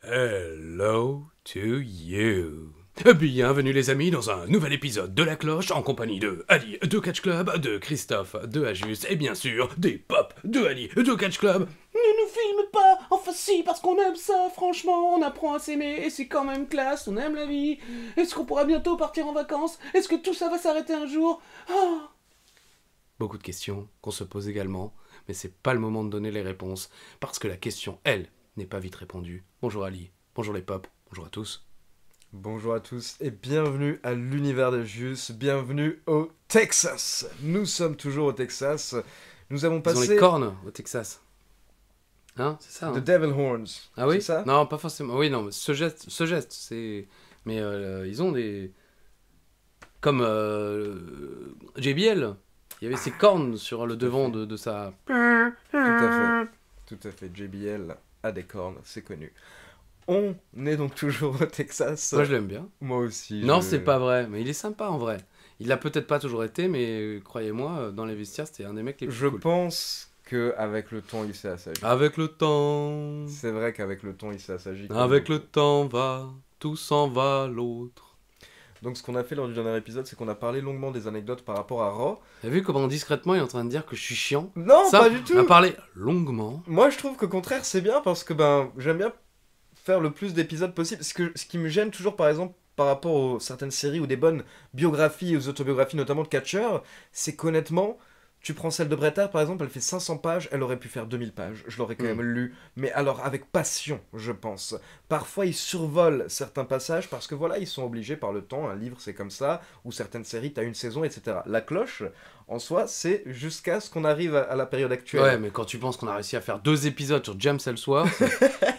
Hello to you. Bienvenue les amis dans un nouvel épisode de La Cloche en compagnie de Ali de Catch Club, de Christophe de Ajus et bien sûr des Pop de Ali de Catch Club. Ne nous filme pas. Enfin si, parce qu'on aime ça, franchement, on apprend à s'aimer et c'est quand même classe, on aime la vie. Est-ce qu'on pourra bientôt partir en vacances? Est-ce que tout ça va s'arrêter un jour? Ah. Beaucoup de questions qu'on se pose également, mais c'est pas le moment de donner les réponses parce que la question, elle, n'est pas vite répondue. Bonjour Ali, bonjour les Pop, bonjour à tous. Bonjour à tous et bienvenue à l'univers de Jus, bienvenue au Texas. Nous sommes toujours au Texas. Nous avons Ils ont les passé cornes au Texas. Hein, c'est ça The hein Devil Horns. Ah oui C'est ça? Non, pas forcément. Oui, non, mais ce geste, c'est... Mais ils ont des... Comme JBL, il y avait ses cornes sur le devant de sa... Tout à fait. Tout à fait. JBL a des cornes, c'est connu. On est donc toujours au Texas. Moi, je l'aime bien. Moi aussi. Non, c'est pas vrai, mais il est sympa en vrai. Il l'a peut-être pas toujours été, mais croyez-moi, dans les vestiaires, c'était un des mecs les plus Je cool. pense qu'avec le temps, il s'est assagi. Avec le temps... C'est vrai qu'avec le temps, il s'est assagi. Avec le temps va, tout s'en va l'autre. Donc ce qu'on a fait lors du dernier épisode, c'est qu'on a parlé longuement des anecdotes par rapport à Raw. T'as vu comment discrètement il est en train de dire que je suis chiant? Non, Ça, pas du tout. on a parlé longuement. Moi, je trouve qu'au contraire, c'est bien parce que j'aime bien faire le plus d'épisodes possible. Ce qui me gêne toujours, par exemple, par rapport aux certaines séries ou des bonnes biographies, aux autobiographies, notamment de catcheurs, c'est qu'honnêtement, tu prends celle de Bret Hart, par exemple, elle fait 500 pages, elle aurait pu faire 2000 pages. Je l'aurais quand même lu, mais alors avec passion, je pense. Parfois, ils survolent certains passages parce que voilà, ils sont obligés par le temps. Un livre, c'est comme ça, ou certaines séries, t'as une saison, etc. La Cloche, en soi, c'est jusqu'à ce qu'on arrive à la période actuelle. Ouais, mais quand tu penses qu'on a réussi à faire 2 épisodes sur James Ellsworth,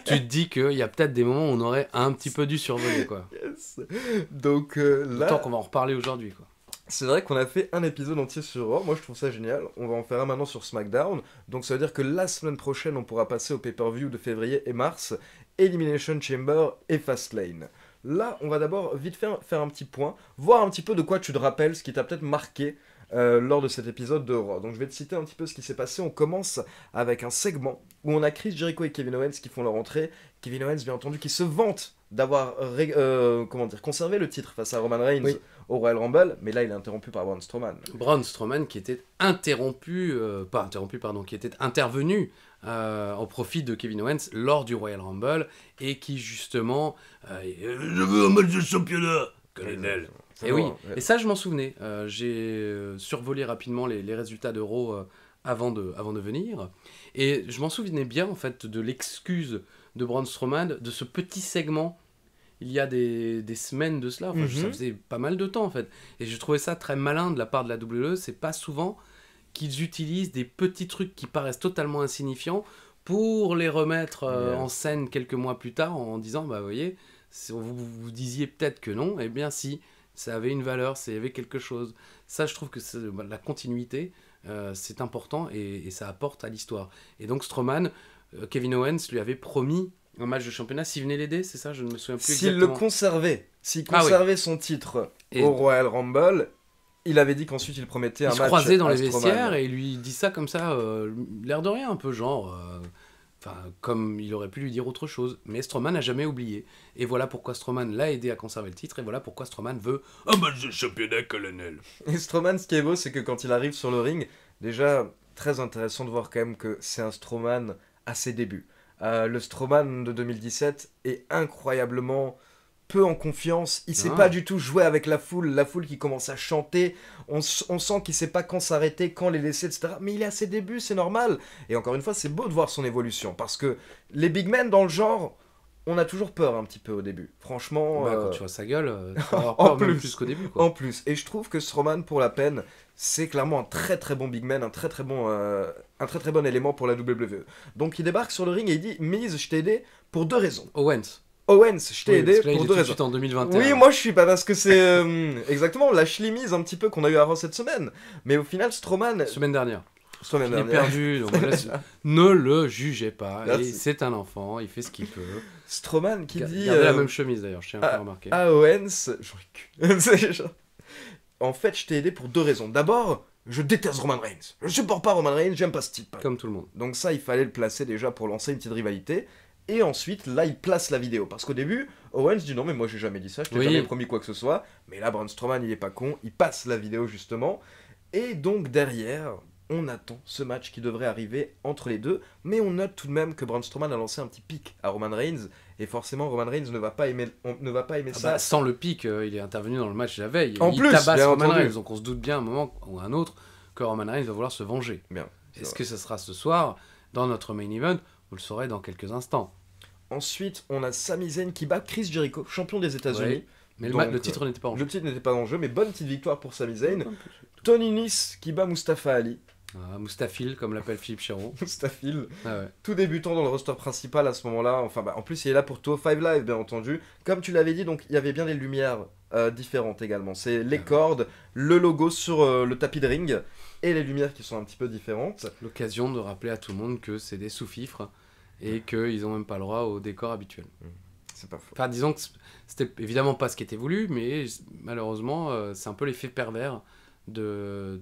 tu te dis qu'il y a peut-être des moments où on aurait un petit peu dû survoler, quoi. Yes. Donc Autant là, qu'on va en reparler aujourd'hui, quoi. c'est vrai qu'on a fait un épisode entier sur Raw. Moi, je trouve ça génial. On va en faire un maintenant sur SmackDown. Donc ça veut dire que la semaine prochaine, on pourra passer au pay-per-view de février et mars, Elimination Chamber et Fastlane. Là, on va d'abord vite faire un petit point, voir un petit peu de quoi tu te rappelles, ce qui t'a peut-être marqué lors de cet épisode de Raw. Donc je vais te citer un petit peu ce qui s'est passé. On commence avec un segment où on a Chris Jericho et Kevin Owens qui font leur entrée. Kevin Owens, bien entendu, qui se vante d'avoir conservé le titre face à Roman Reigns Oui. au Royal Rumble, mais là il est interrompu par Braun Strowman. Braun Strowman qui était qui était intervenu au profit de Kevin Owens lors du Royal Rumble et qui justement je veux un match de championnat, colonel. C'est Et oui, bon, ouais. et ça je m'en souvenais. J'ai survolé rapidement les résultats de Raw avant de venir et je m'en souvenais bien en fait de l'excuse de Braun Strowman de ce petit segment. Il y a des semaines de cela, enfin, ça faisait pas mal de temps en fait. Et je trouvais ça très malin de la part de la WWE, c'est pas souvent qu'ils utilisent des petits trucs qui paraissent totalement insignifiants pour les remettre en scène quelques mois plus tard en disant, bah vous voyez, vous disiez peut-être que non, eh bien si, ça avait une valeur, ça avait quelque chose. Ça je trouve que la continuité, c'est important et ça apporte à l'histoire. Et donc Strowman, Kevin Owens lui avait promis un match de championnat s'il venait l'aider, c'est ça? Je ne me souviens plus S'il exactement. le conservait, s'il Ah oui. conservait son titre Et- au Royal Rumble, il avait dit qu'ensuite il promettait un Il se match croisait dans à les Strowman. vestiaires et il lui dit ça comme ça, l'air de rien, un peu genre... comme il aurait pu lui dire autre chose. Mais Strowman n'a jamais oublié. Et voilà pourquoi Strowman l'a aidé à conserver le titre. Et voilà pourquoi Strowman veut un match de championnat, colonel. Et Strowman, ce qui est beau, c'est que quand il arrive sur le ring, déjà très intéressant de voir quand même que c'est un Strowman à ses débuts. Le Strowman de 2017 est incroyablement peu en confiance, il sait Ah. pas du tout jouer avec la foule qui commence à chanter, on sent qu'il sait pas quand s'arrêter, quand les laisser, etc. Mais il est à ses débuts, c'est normal. Et encore une fois, c'est beau de voir son évolution, parce que les big men dans le genre, on a toujours peur un petit peu au début. Franchement... Quand tu vois sa gueule, tu vas avoir En peur même plus. plus qu'au début. Quoi. En plus, et je trouve que Strowman, pour la peine, c'est clairement un très très bon big man, un très très bon élément pour la WWE. Donc il débarque sur le ring et il dit « Miz, je t'ai aidé pour 2 raisons. Owens. Owens, je t'ai Oui, aidé parce que là, il pour est 2 tout de raisons. suite en 2021. Oui, moi je suis pas, parce que c'est exactement la schlimise un petit peu qu'on a eu avant cette semaine. Mais au final, Strowman... Semaine dernière. Semaine Il est dernière. perdu. Donc ne le jugez pas. Merci. Et c'est un enfant, il fait ce qu'il peut. Strowman qui dit... Gardez la même chemise d'ailleurs, je tiens à remarquer. à Owens... J'aurais cul. C'est genre- En fait, je t'ai aidé pour 2 raisons. D'abord, je déteste Roman Reigns. Je supporte pas Roman Reigns, j'aime pas ce type. Comme tout le monde. Donc ça, il fallait le placer déjà pour lancer une petite rivalité. Et ensuite, là, il place la vidéo. Parce qu'au début, Owens dit non, mais moi j'ai jamais dit ça, je t'ai Oui. jamais promis quoi que ce soit. Mais là, Braun Strowman, il est pas con, il passe la vidéo justement. Et donc derrière, on attend ce match qui devrait arriver entre les deux. Mais on note tout de même que Braun Strowman a lancé un petit pic à Roman Reigns. Et forcément, Roman Reigns ne va pas aimer, ça. Bah, sans le pic, il est intervenu dans le match la veille. En il plus, tabasse bien Roman entendu. Reigns, donc on se doute bien à un moment ou à un autre que Roman Reigns va vouloir se venger. Bien. Est-ce que ce sera ce soir dans notre main event? Vous le saurez dans quelques instants. Ensuite, on a Sami Zayn qui bat Chris Jericho, champion des États-Unis. Ouais. Mais Donc, le titre n'était pas en jeu. Le titre n'était pas en jeu, mais bonne petite victoire pour Sami Zayn. Tony Nese qui bat Mustafa Ali. Ah, Moustafil, comme l'appelle Philippe Chéreau. Mustafil, Ah ouais. tout débutant dans le roster principal à ce moment-là. Enfin, en plus, il est là pour 205 Live, bien entendu. Comme tu l'avais dit, donc il y avait bien des lumières différentes également. C'est les cordes, le logo sur le tapis de ring et les lumières qui sont un petit peu différentes. L'occasion de rappeler à tout le monde que c'est des sous-fifres et qu'ils n'ont même pas le droit au décor habituel. C'est pas faux. Enfin, disons que c'était évidemment pas ce qui était voulu, mais malheureusement, c'est un peu l'effet pervers de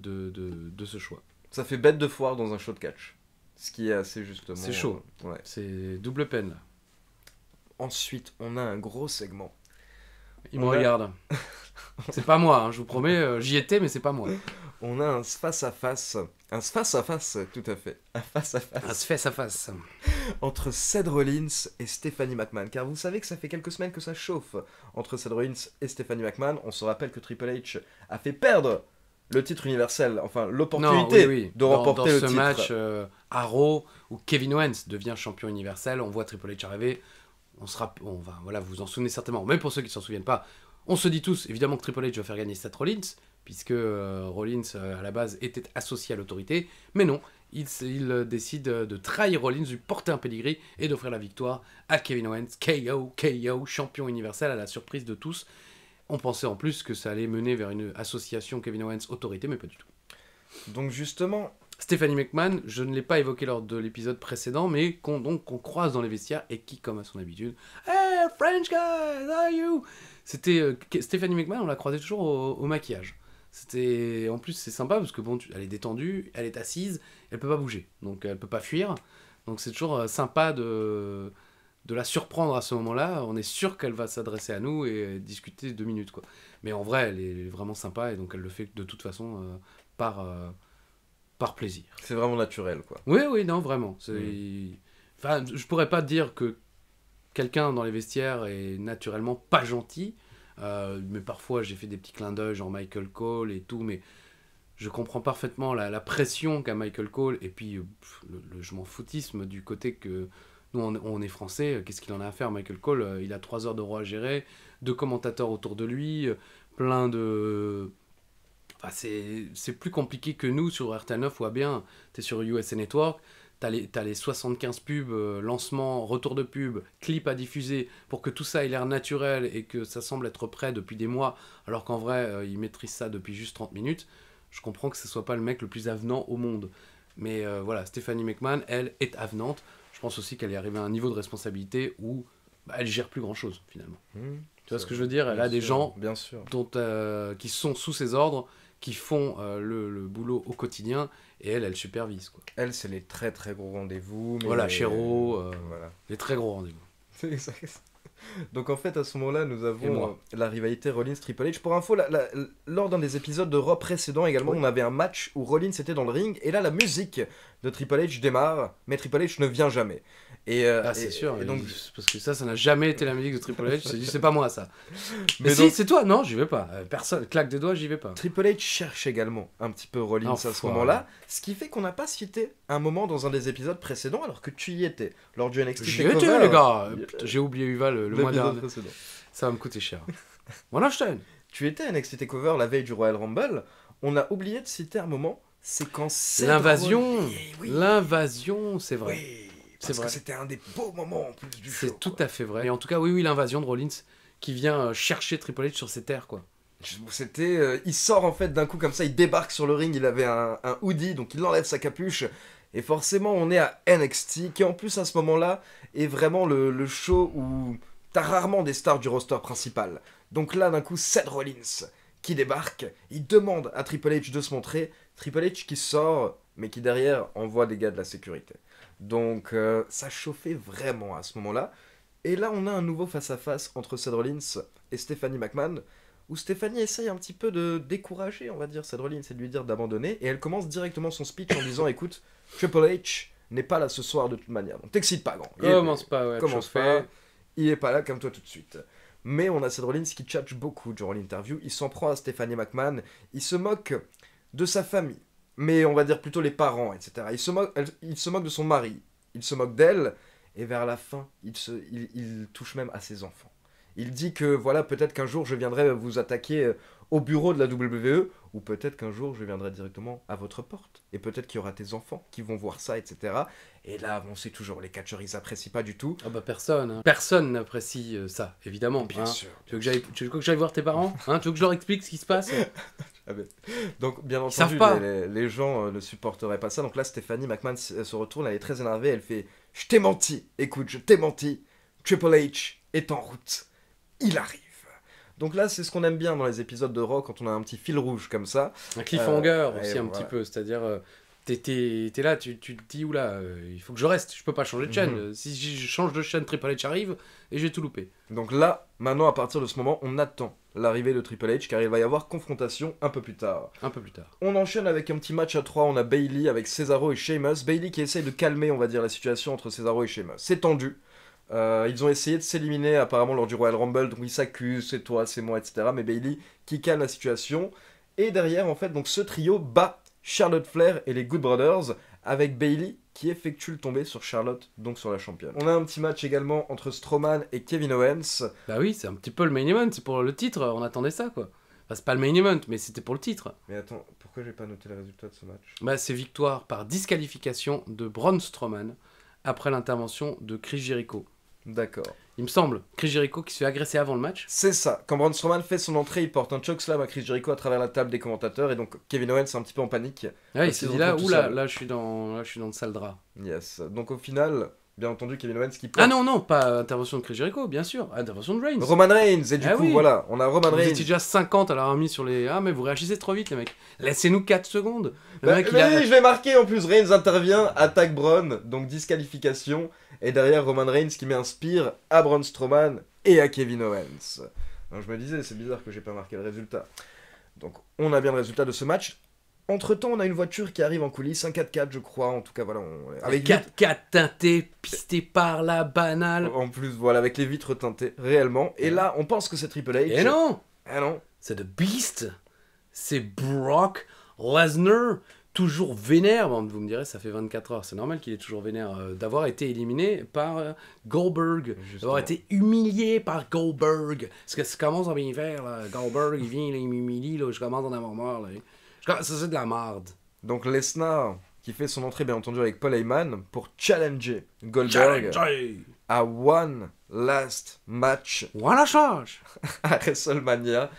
ce choix. Ça fait bête de foire dans un show de catch. Ce qui est assez justement... C'est chaud. Ouais. C'est double peine, là. Ensuite, on a un gros segment. Il me On a- regarde. C'est pas moi, hein, je vous promets, j'y étais, mais c'est pas moi. On a un face-à-face. Un face-à-face, tout à fait. Un face-à-face. Un face à face. Entre Seth Rollins et Stephanie McMahon. Car vous savez que ça fait quelques semaines que ça chauffe entre Seth Rollins et Stephanie McMahon. On se rappelle que Triple H a fait perdre le titre universel, enfin l'opportunité de remporter dans le ce titre. match à Raw où Kevin Owens devient champion universel, on voit Triple H arriver, on va, voilà, vous vous en souvenez certainement, même pour ceux qui ne s'en souviennent pas, on se dit tous évidemment que Triple H va faire gagner Seth Rollins, puisque Rollins à la base était associé à l'autorité, mais non, il décide de trahir Rollins, de lui porter un pedigree et d'offrir la victoire à Kevin Owens, KO, champion universel à la surprise de tous. On pensait en plus que ça allait mener vers une association Kevin Owens-autorité, mais pas du tout. Donc justement, Stephanie McMahon, je ne l'ai pas évoqué lors de l'épisode précédent, mais qu'on croise dans les vestiaires et qui, comme à son habitude, « Hey, French guy, how are you ?» C'était Stephanie McMahon, on la croisait toujours au maquillage. C'était, en plus, c'est sympa parce que bon, elle est détendue, elle est assise, elle peut pas bouger, donc elle peut pas fuir. Donc c'est toujours sympa de la surprendre à ce moment-là. On est sûr qu'elle va s'adresser à nous et discuter 2 minutes, quoi. Mais en vrai, elle est vraiment sympa et donc elle le fait de toute façon par plaisir. c'est vraiment naturel, quoi. Oui, non, vraiment. Enfin, je pourrais pas dire que quelqu'un dans les vestiaires est naturellement pas gentil, mais parfois j'ai fait des petits clins d'œil, genre Michael Cole et tout, mais je comprends parfaitement la pression qu'a Michael Cole et puis le je m'en foutisme du côté que nous on est français, qu'est-ce qu'il en a à faire, Michael Cole, il a 3 heures de Raw à gérer, 2 commentateurs autour de lui, plein de... Enfin, c'est plus compliqué que nous sur RTL9, ou bien t'es sur USA Network, t'as les 75 pubs, lancements, retour de pub, clips à diffuser, pour que tout ça ait l'air naturel et que ça semble être prêt depuis des mois, alors qu'en vrai, ils maîtrisent ça depuis juste 30 minutes. Je comprends que ce soit pas le mec le plus avenant au monde. Mais voilà, Stephanie McMahon, elle, est avenante. Je pense aussi qu'elle est arrivée à un niveau de responsabilité où elle gère plus grand-chose, finalement. Tu vois ce que je veux dire? Elle a des gens Bien sûr. qui sont sous ses ordres, qui font le boulot au quotidien, et elle supervise, quoi. Elle, c'est les très très gros rendez-vous. Mais Voilà, Chéreau, Voilà. les très gros rendez-vous. C'est exact. Donc en fait, à ce moment-là, nous Et avons moi. la rivalité Rollins-Triple H. Pour info, lors d'un des épisodes de Raw précédents également, Oui. on avait un match où Rollins était dans le ring, et là, la musique de Triple H démarre, mais Triple H ne vient jamais. C'est sûr, Et donc, parce que ça n'a jamais été la musique de Triple H, c'est pas moi ça. Mais Mais si, donc- c'est toi, non, j'y vais pas. Personne, claque des doigts, j'y vais pas. Triple H cherche également un petit peu Rollins à ce Enfoiré. moment-là, ce qui fait qu'on n'a pas cité un moment dans un des épisodes précédents, alors que tu y étais, lors du NXT J'y TakeOver. étais, les gars. Il- Putain, j'ai oublié Uva le mois l'épisode dernier. précédent. Ça va me coûter cher. Voilà, Stein. Tu étais à NXT TakeOver la veille du Royal Rumble, on a oublié de citer un moment, c'est quand Seth L'invasion, Rollins- Oui, l'invasion, c'est vrai. oui, C'est parce vrai. que c'était un des beaux moments en plus du show. C'est tout à fait vrai. Et en tout cas, oui, l'invasion de Rollins qui vient chercher Triple H sur ses terres, quoi. C'était, il sort en fait d'un coup comme ça, il débarque sur le ring, il avait un hoodie, donc il enlève sa capuche. Et forcément, on est à NXT, qui en plus à ce moment-là est vraiment le show où t'as rarement des stars du roster principal. Donc là, d'un coup, Seth Rollins qui débarque, il demande à Triple H de se montrer. Triple H qui sort mais qui derrière envoie des gars de la sécurité. Donc ça chauffait vraiment à ce moment-là. Et là, on a un nouveau face-à-face entre Seth Rollins et Stephanie McMahon, où Stephanie essaye un petit peu de décourager, on va dire, Seth Rollins et de lui dire d'abandonner, et elle commence directement son speech en disant, écoute, Triple H n'est pas là ce soir de toute manière, donc t'excites pas, grand. Commence pas, ouais. Commence pas, il est pas là, comme toi tout de suite. Mais on a Seth Rollins qui tchatche beaucoup durant l'interview, il s'en prend à Stephanie McMahon, il se moque de sa famille, mais on va dire plutôt les parents, etc. Il se moque de son mari, il se moque d'elle, et vers la fin, il touche même à ses enfants. Il dit que voilà, peut-être qu'un jour je viendrai vous attaquer au bureau de la WWE, ou peut-être qu'un jour je viendrai directement à votre porte, et peut-être qu'il y aura tes enfants qui vont voir ça, etc. Et là, on sait toujours, les catcheurs ils apprécient pas du tout. Ah bah personne, hein. Personne n'apprécie ça, évidemment. Bien hein. sûr. Tu veux que j'aille voir tes parents, hein. Tu veux que je leur explique ce qui se passe? Donc, bien savent entendu, pas. les gens ne supporteraient pas ça. Donc là, Stephanie McMahon se retourne, elle est très énervée, elle fait « Je t'ai menti, écoute, je t'ai menti, Triple H est en route, il arrive ». Donc là, c'est ce qu'on aime bien dans les épisodes de Raw, quand on a un petit fil rouge comme ça. Un cliffhanger aussi et un voilà. petit peu, c'est-à-dire t'es là, tu te dis oula, il faut que je reste, je peux pas changer de chaîne. Si je change de chaîne, Triple H arrive et j'ai tout loupé. Donc là, maintenant, à partir de ce moment, on attend l'arrivée de Triple H, car il va y avoir confrontation un peu plus tard. Un peu plus tard. On enchaîne avec un petit match à 3, on a Bayley avec Cesaro et Sheamus. Bayley qui essaye de calmer, on va dire, la situation entre Cesaro et Sheamus. C'est tendu. Ils ont essayé de s'éliminer apparemment lors du Royal Rumble, donc ils s'accusent, c'est toi, c'est moi, etc. Mais Bayley qui calme la situation. Et derrière, en fait, donc ce trio bat Charlotte Flair et les Good Brothers, avec Bayley qui effectue le tombé sur Charlotte, donc sur la championne. On a un petit match également entre Strowman et Kevin Owens. Bah oui, c'est un petit peu le main event, c'est pour le titre, on attendait ça quoi. Enfin, c'est pas le main event, mais c'était pour le titre. Mais attends, pourquoi j'ai pas noté le résultat de ce match? Bah c'est victoire par disqualification de Braun Strowman après l'intervention de Chris Jericho. D'accord. Il me semble, Chris Jericho qui se fait agresser avant le match. C'est ça. Quand Braun Strowman fait son entrée, il porte un chokeslam à Chris Jericho à travers la table des commentateurs, et donc Kevin Owens est un petit peu en panique. Ouais, il Parce s'est qu'ils dit là, ont tout oula, seul. là je suis dans le sale drap. Yes. Donc au final, bien entendu, Kevin Owens qui Ah porte non, pas intervention de Chris Jericho, bien sûr, intervention de Reigns. Roman Reigns, et du Ah coup, oui. voilà, on a Roman Vous Reigns. étiez déjà 50 à l'avoir mis sur les... Ah mais vous réagissez trop vite les mecs. Laissez-nous 4 secondes. Le Bah, mec il mais a... oui, je vais marquer en plus. Reigns intervient, attaque Braun, donc disqualification. Et derrière, Roman Reigns qui met un spear à Braun Strowman et à Kevin Owens. Donc je me disais, c'est bizarre que j'ai pas marqué le résultat. Donc on a bien le résultat de ce match. Entre-temps, on a une voiture qui arrive en coulisses, un 4x4 je crois, en tout cas voilà. Avec 4x4 teinté, pisté par la banale. En plus, voilà, avec les vitres teintées, réellement. Et là, on pense que c'est Triple H. Et non, Ah non. c'est The Beast. C'est Brock Lesnar. Toujours vénère. Bon, vous me direz, ça fait 24 heures. C'est normal qu'il est toujours vénère d'avoir été éliminé par Goldberg. Justement. D'avoir été humilié par Goldberg. Parce que ça commence à bien faire. Là. Goldberg, il vient, là, il m'humilie. Là, je commence à en avoir marre. Là. Ça, c'est de la merde. Donc Lesnar, qui fait son entrée, bien entendu, avec Paul Heyman, pour challenger Goldberg Challenge. à One Last Match Voilà, change. à WrestleMania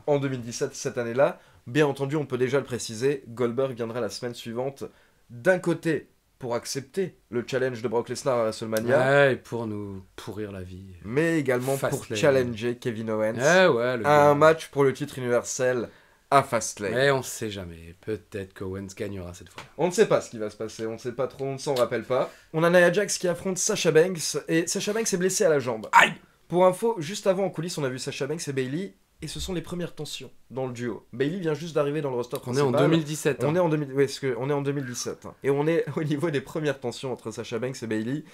en 2017, cette année-là. Bien entendu, on peut déjà le préciser, Goldberg viendra la semaine suivante, d'un côté, pour accepter le challenge de Brock Lesnar à WrestleMania, Ouais, et pour nous pourrir la vie. mais également pour Fastlane. challenger Kevin Owens Ouais, le à un gars. match pour le titre universel à Fastlane. Mais on sait jamais. Peut-être qu'Owens gagnera cette fois. On ne sait pas ce qui va se passer, on ne sait pas trop, on ne s'en rappelle pas. On a Nia Jax qui affronte Sasha Banks, et Sasha Banks est blessée à la jambe. Aïe. Pour info, juste avant en coulisses, on a vu Sasha Banks et Bayley, et ce sont les premières tensions dans le duo. Bayley vient juste d'arriver dans le roster On est principal. en 2017. On hein. est en 2017. Hein. Et on est au niveau des premières tensions entre Sasha Banks et Bayley.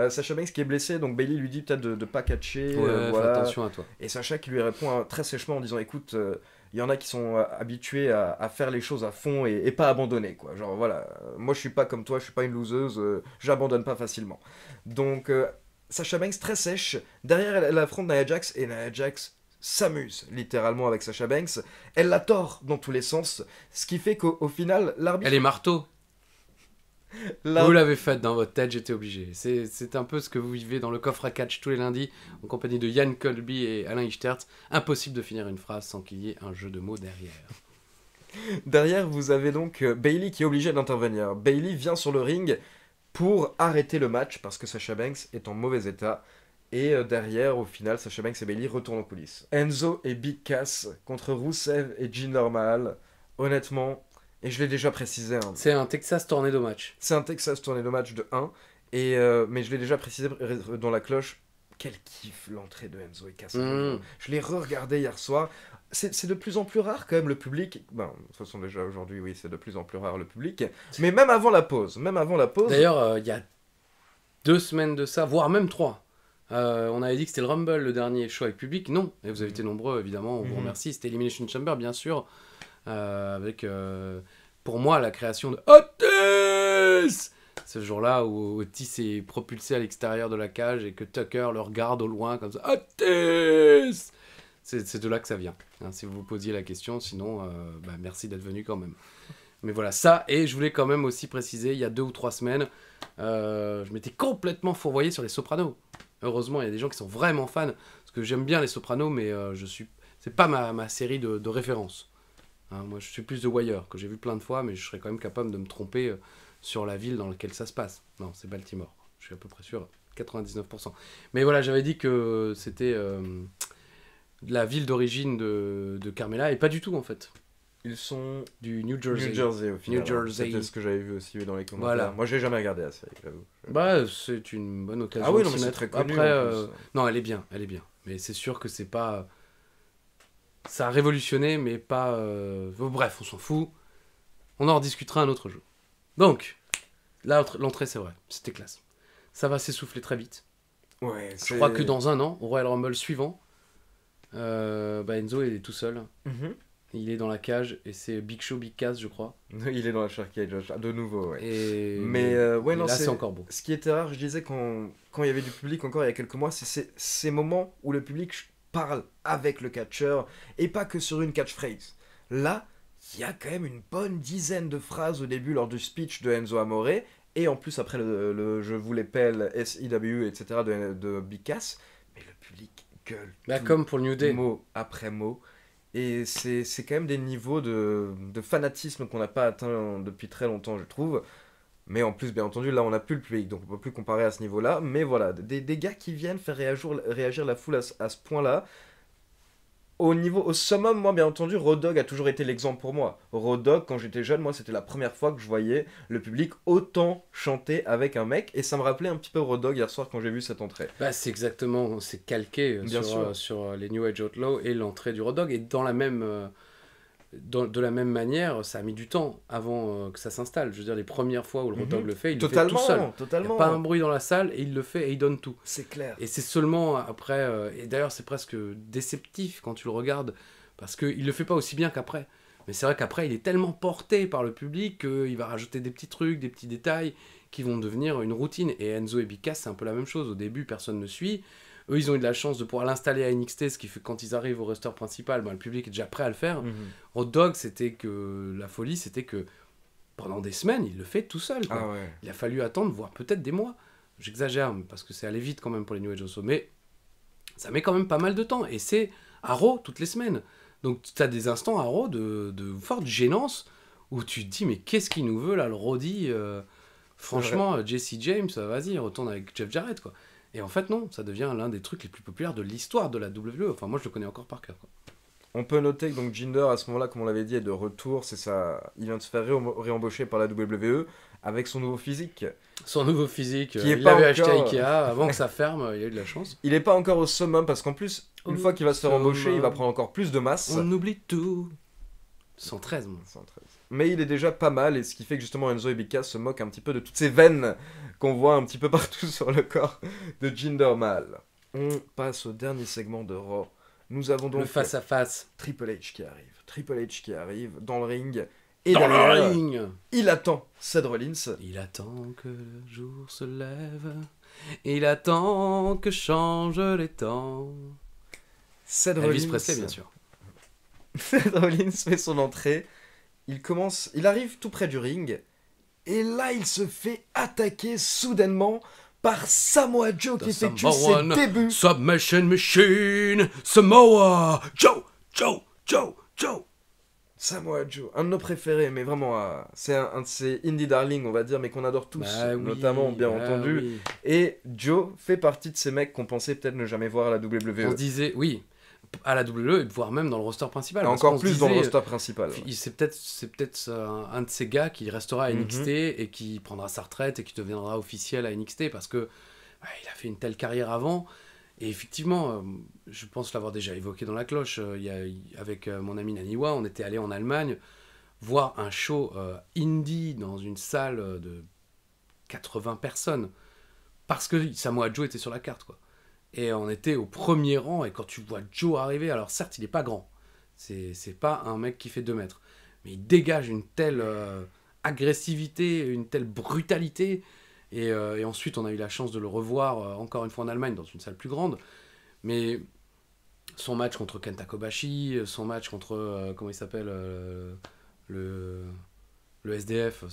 Sasha Banks qui est blessée, donc Bayley lui dit peut-être de pas catcher. Ouais, fais voilà. attention à toi. Et Sasha qui lui répond très sèchement en disant écoute, il y en a qui sont habitués à faire les choses à fond et pas abandonner, quoi. Genre voilà, moi je suis pas comme toi, je suis pas une loseuse, j'abandonne pas facilement. Donc Sasha Banks très sèche. Derrière elle affronte Nia Jax et Nia Jax s'amuse littéralement avec Sasha Banks. Elle la tord dans tous les sens, ce qui fait qu'au final l'arbitre... Elle est marteau. Vous l'avez faite dans votre tête, j'étais obligé. C'est un peu ce que vous vivez dans le coffre à catch tous les lundis, en compagnie de Yann Colby et Alain Ichtert. Impossible de finir une phrase sans qu'il y ait un jeu de mots derrière. Derrière, vous avez donc Bayley qui est obligée d'intervenir. Bayley vient sur le ring pour arrêter le match parce que Sasha Banks est en mauvais état. Et derrière, au final, Sasha Banks et Bayley retournent en coulisses. Enzo et Big Cass contre Rusev et Jinder Mahal. Honnêtement, Et je l'ai déjà précisé. Hein. C'est un Texas Tornado match. C'est un Texas Tornado match de 1. Mais je l'ai déjà précisé dans la cloche. Quel kiff l'entrée de Enzo et Cass. Je l'ai re-regardé hier soir. C'est de plus en plus rare quand même le public. Ben, de toute façon déjà aujourd'hui oui c'est de plus en plus rare le public. Mais même avant la pause. D'ailleurs il y a 2 semaines de ça, voire même 3. On avait dit que c'était le Rumble le dernier show avec public. Non. Et vous avez été nombreux évidemment. On vous remercie. C'était Elimination Chamber bien sûr. Avec pour moi la création de Otis. Ce jour-là où Otis est propulsé à l'extérieur de la cage et que Tucker le regarde au loin comme ça. Otis! C'est de là que ça vient, hein, si vous vous posiez la question. Sinon, merci d'être venu quand même. Mais voilà, ça. Et je voulais quand même aussi préciser, il y a 2 ou 3 semaines, je m'étais complètement fourvoyé sur les Sopranos. Heureusement, il y a des gens qui sont vraiment fans. Parce que j'aime bien les Sopranos, mais c'est pas ma série de référence. Hein, moi, je suis plus de Wire, que j'ai vu plein de fois, mais je serais quand même capable de me tromper sur la ville dans laquelle ça se passe. Non, c'est Baltimore. Je suis à peu près sûr, 99%. Mais voilà, j'avais dit que c'était la ville d'origine de Carmella, et pas du tout, en fait. Ils sont du New Jersey. New Jersey, au final. New Jersey. C'était ce que j'avais vu aussi dans les commentaires. Voilà. Moi, j'ai jamais regardé la série, j'avoue. Bah, c'est une bonne occasion. Ah oui, de non, s'y mais c'est mettre. très connu. Après, non, elle est bien. Mais c'est sûr que c'est pas... Ça a révolutionné, mais pas... Bref, on s'en fout. On en rediscutera un autre jour. Donc, là, l'entrée, c'est vrai. C'était classe. Ça va s'essouffler très vite. Ouais, je crois que dans 1 an, au Royal Rumble suivant, Enzo est tout seul. Il est dans la cage et c'est Big Show, Big Cass, je crois. Il est dans la Shark Cage, de nouveau, ouais. Mais non, là, c'est encore beau. Ce qui était rare, je disais, quand il y avait du public encore il y a quelques mois, c'est ces moments où le public parle avec le catcheur et pas que sur une catchphrase. Là, il y a quand même une bonne dizaine de phrases au début lors du speech de Enzo Amore et en plus après le je vous l'appelle SEW, etc. de Big Cass. Mais le public gueule. Comme pour le New Day. Mot après mot. Et c'est quand même des niveaux de fanatisme qu'on n'a pas atteint depuis très longtemps, je trouve. Mais en plus, bien entendu, là, on n'a plus le public, donc on ne peut plus comparer à ce niveau-là. Mais voilà, des gars qui viennent faire réagir la foule à ce point-là. Au summum, moi, bien entendu, Road Dogg a toujours été l'exemple pour moi. Road Dogg, quand j'étais jeune, moi, c'était la première fois que je voyais le public autant chanter avec un mec. Et ça me rappelait un petit peu Road Dogg hier soir quand j'ai vu cette entrée. C'est exactement, c'est calqué sur les New Age Outlaws et l'entrée du Road Dogg. Et de la même manière, ça a mis du temps avant que ça s'installe. Je veux dire, les premières fois où le Road Dogg le fait, il le fait tout seul. Il n'y a pas un bruit dans la salle et il le fait et il donne tout. C'est clair. Et c'est seulement après... et d'ailleurs, c'est presque déceptif quand tu le regardes parce qu'il le fait pas aussi bien qu'après. Mais c'est vrai qu'après, il est tellement porté par le public qu'il va rajouter des petits trucs, des petits détails qui vont devenir une routine. Et Enzo et Big Cass, c'est un peu la même chose. Au début, personne ne suit. Eux, ils ont eu de la chance de pouvoir l'installer à NXT, ce qui fait que quand ils arrivent au roster principal, le public est déjà prêt à le faire. Road Dogg, la folie, c'était que pendant des semaines, il le fait tout seul. Quoi. Ah ouais. Il a fallu attendre, voire peut-être des mois. J'exagère, parce que c'est allé vite quand même pour les New Age Outlaws, mais ça met quand même pas mal de temps. Et c'est à Raw toutes les semaines. Donc tu as des instants à Raw de forte gênance, où tu te dis, mais qu'est-ce qu'il nous veut là, le Roddy franchement, Jesse James, vas-y, retourne avec Jeff Jarrett, quoi. Et en fait, non, ça devient l'un des trucs les plus populaires de l'histoire de la WWE. Enfin, moi, je le connais encore par cœur, quoi. On peut noter que donc Jinder, à ce moment-là, comme on l'avait dit, est de retour. C'est ça. Il vient de se faire réembaucher par la WWE avec son nouveau physique. Son nouveau physique, il l'avait acheté à Ikea avant que ça ferme, il a eu de la chance. Il n'est pas encore au summum parce qu'en plus, une fois qu'il va se faire embaucher, il va prendre encore plus de masse. On oublie tout. 113, moi. 113. Mais il est déjà pas mal, et ce qui fait que justement Enzo et Big Cass se moquent un petit peu de toutes ces veines qu'on voit un petit peu partout sur le corps de Jinder Mahal. On passe au dernier segment de Raw. Nous avons donc le face-à-face. Triple H qui arrive dans le ring. Et dans le ring, il attend Seth Rollins. Il attend que le jour se lève. Il attend que changent les temps. Seth Elvis Rollins, Presley, bien sûr. Seth Rollins fait son entrée. Il arrive tout près du ring. Et là, il se fait attaquer soudainement par Samoa Joe qui effectue ses débuts. Submission Machine, Samoa Joe. Samoa Joe, un de nos préférés, mais vraiment, c'est un de ces indie darling, on va dire, mais qu'on adore tous, Bah oui, notamment, bien bah entendu. oui. Et Joe fait partie de ces mecs qu'on pensait peut-être ne jamais voir à la On se WWE. disait, oui, à la WWE, voire même dans le roster principal. parce Encore qu'on se plus dans le disait, roster principal. C'est peut-être un de ces gars qui restera à Mhm. NXT et qui prendra sa retraite et qui deviendra officiel à NXT parce que il a fait une telle carrière avant. Et effectivement, je pense l'avoir déjà évoqué dans la cloche. Avec mon ami Naniwa, on était allé en Allemagne voir un show indie dans une salle de 80 personnes parce que Samoa Joe était sur la carte, quoi. Et on était au premier rang, et quand tu vois Joe arriver, alors certes, il n'est pas grand. C'est pas un mec qui fait 2 mètres. Mais il dégage une telle agressivité, une telle brutalité. Et ensuite, on a eu la chance de le revoir encore une fois en Allemagne, dans une salle plus grande. Mais son match contre Kenta Kobashi, son match contre, comment il s'appelle, le SDF,